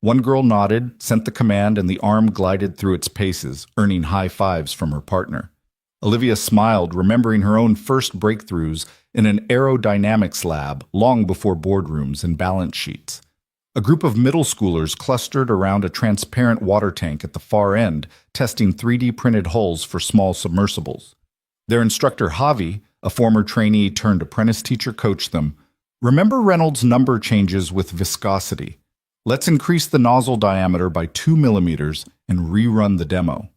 One girl nodded, sent the command, and the arm glided through its paces, earning high fives from her partner. Olivia smiled, remembering her own first breakthroughs in an aerodynamics lab long before boardrooms and balance sheets. A group of middle schoolers clustered around a transparent water tank at the far end, testing 3D printed hulls for small submersibles. Their instructor, Javi, a former trainee turned apprentice teacher, coached them. "Remember Reynolds' number changes with viscosity. Let's increase the nozzle diameter by 2 millimeters and rerun the demo."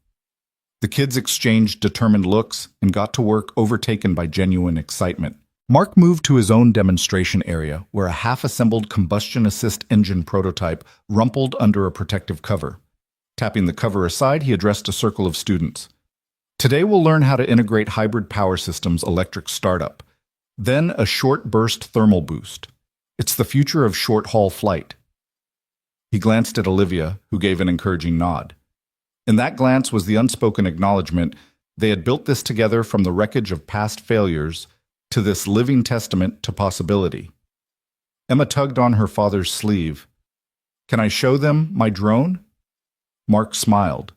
The kids exchanged determined looks and got to work, overtaken by genuine excitement. Mark moved to his own demonstration area, where a half-assembled combustion assist engine prototype rumpled under a protective cover. Tapping the cover aside, he addressed a circle of students. "Today we'll learn how to integrate hybrid power systems electric startup. Then a short burst thermal boost. It's the future of short-haul flight. He glanced at Olivia, who gave an encouraging nod. In that glance was the unspoken acknowledgement they had built this together from the wreckage of past failures to this living testament to possibility. Emma tugged on her father's sleeve. "Can I show them my drone?" Mark smiled.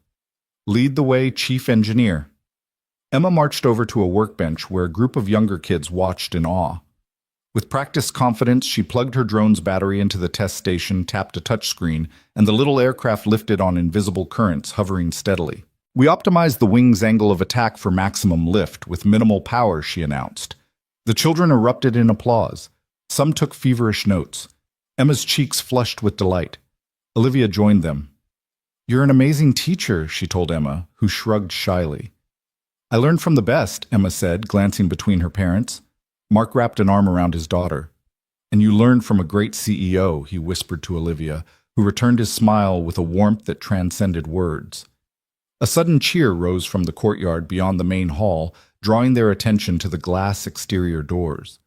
"Lead the way, Chief Engineer." Emma marched over to a workbench where a group of younger kids watched in awe. With practiced confidence, she plugged her drone's battery into the test station, tapped a touchscreen, and the little aircraft lifted on invisible currents, hovering steadily. "We optimized the wing's angle of attack for maximum lift, with minimal power," she announced. The children erupted in applause. Some took feverish notes. Emma's cheeks flushed with delight. Olivia joined them. "You're an amazing teacher," she told Emma, who shrugged shyly. "I learned from the best," Emma said, glancing between her parents. Mark wrapped an arm around his daughter. "And you learned from a great CEO," he whispered to Olivia, who returned his smile with a warmth that transcended words. A sudden cheer rose from the courtyard beyond the main hall, drawing their attention to the glass exterior doors.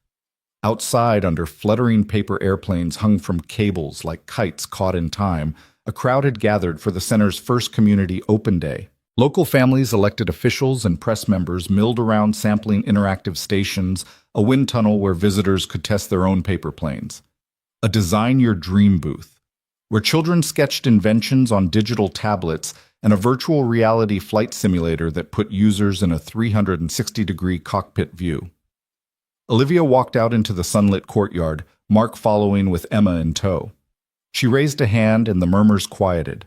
Outside, under fluttering paper airplanes hung from cables like kites caught in time, a crowd had gathered for the center's first community open day. Local families, elected officials, and press members milled around sampling interactive stations, a wind tunnel where visitors could test their own paper planes. A Design Your Dream booth, where children sketched inventions on digital tablets, and a virtual reality flight simulator that put users in a 360-degree cockpit view. Olivia walked out into the sunlit courtyard, Mark following with Emma in tow. She raised a hand and the murmurs quieted.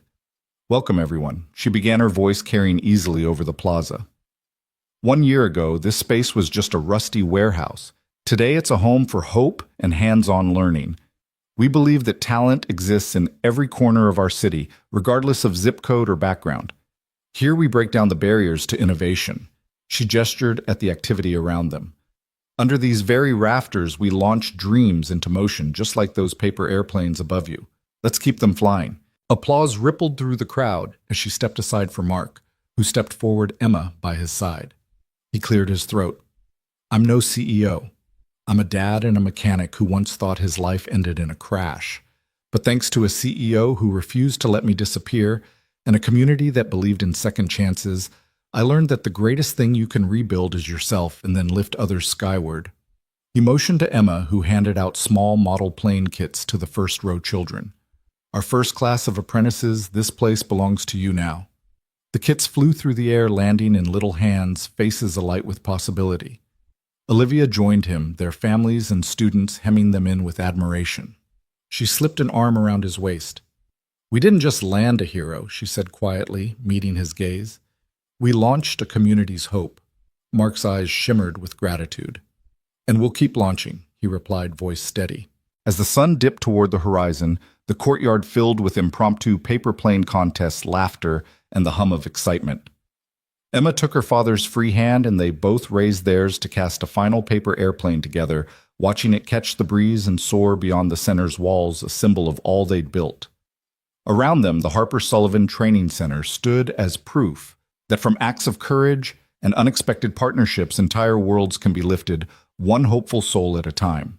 "Welcome, everyone," she began, her voice carrying easily over the plaza. 1 year ago, this space was just a rusty warehouse. Today, it's a home for hope and hands-on learning. We believe that talent exists in every corner of our city, regardless of zip code or background. Here we break down the barriers to innovation. She gestured at the activity around them. Under these very rafters, we launch dreams into motion, just like those paper airplanes above you. Let's keep them flying. Applause rippled through the crowd as she stepped aside for Mark, who stepped forward, Emma by his side. He cleared his throat. "I'm no CEO. I'm a dad and a mechanic who once thought his life ended in a crash. But thanks to a CEO who refused to let me disappear and a community that believed in second chances, I learned that the greatest thing you can rebuild is yourself and then lift others skyward." He motioned to Emma, who handed out small model plane kits to the first-row children. "Our first class of apprentices, this place belongs to you now." The kits flew through the air, landing in little hands, faces alight with possibility. Olivia joined him, their families and students hemming them in with admiration. She slipped an arm around his waist. "We didn't just land a hero," she said quietly, meeting his gaze. "We launched a community's hope." Mark's eyes shimmered with gratitude. "And we'll keep launching," he replied, voice steady. As the sun dipped toward the horizon, the courtyard filled with impromptu paper plane contests, laughter, and the hum of excitement. Emma took her father's free hand and they both raised theirs to cast a final paper airplane together, watching it catch the breeze and soar beyond the center's walls, a symbol of all they'd built. Around them, the Harper Sullivan Training Center stood as proof that from acts of courage and unexpected partnerships, entire worlds can be lifted, one hopeful soul at a time.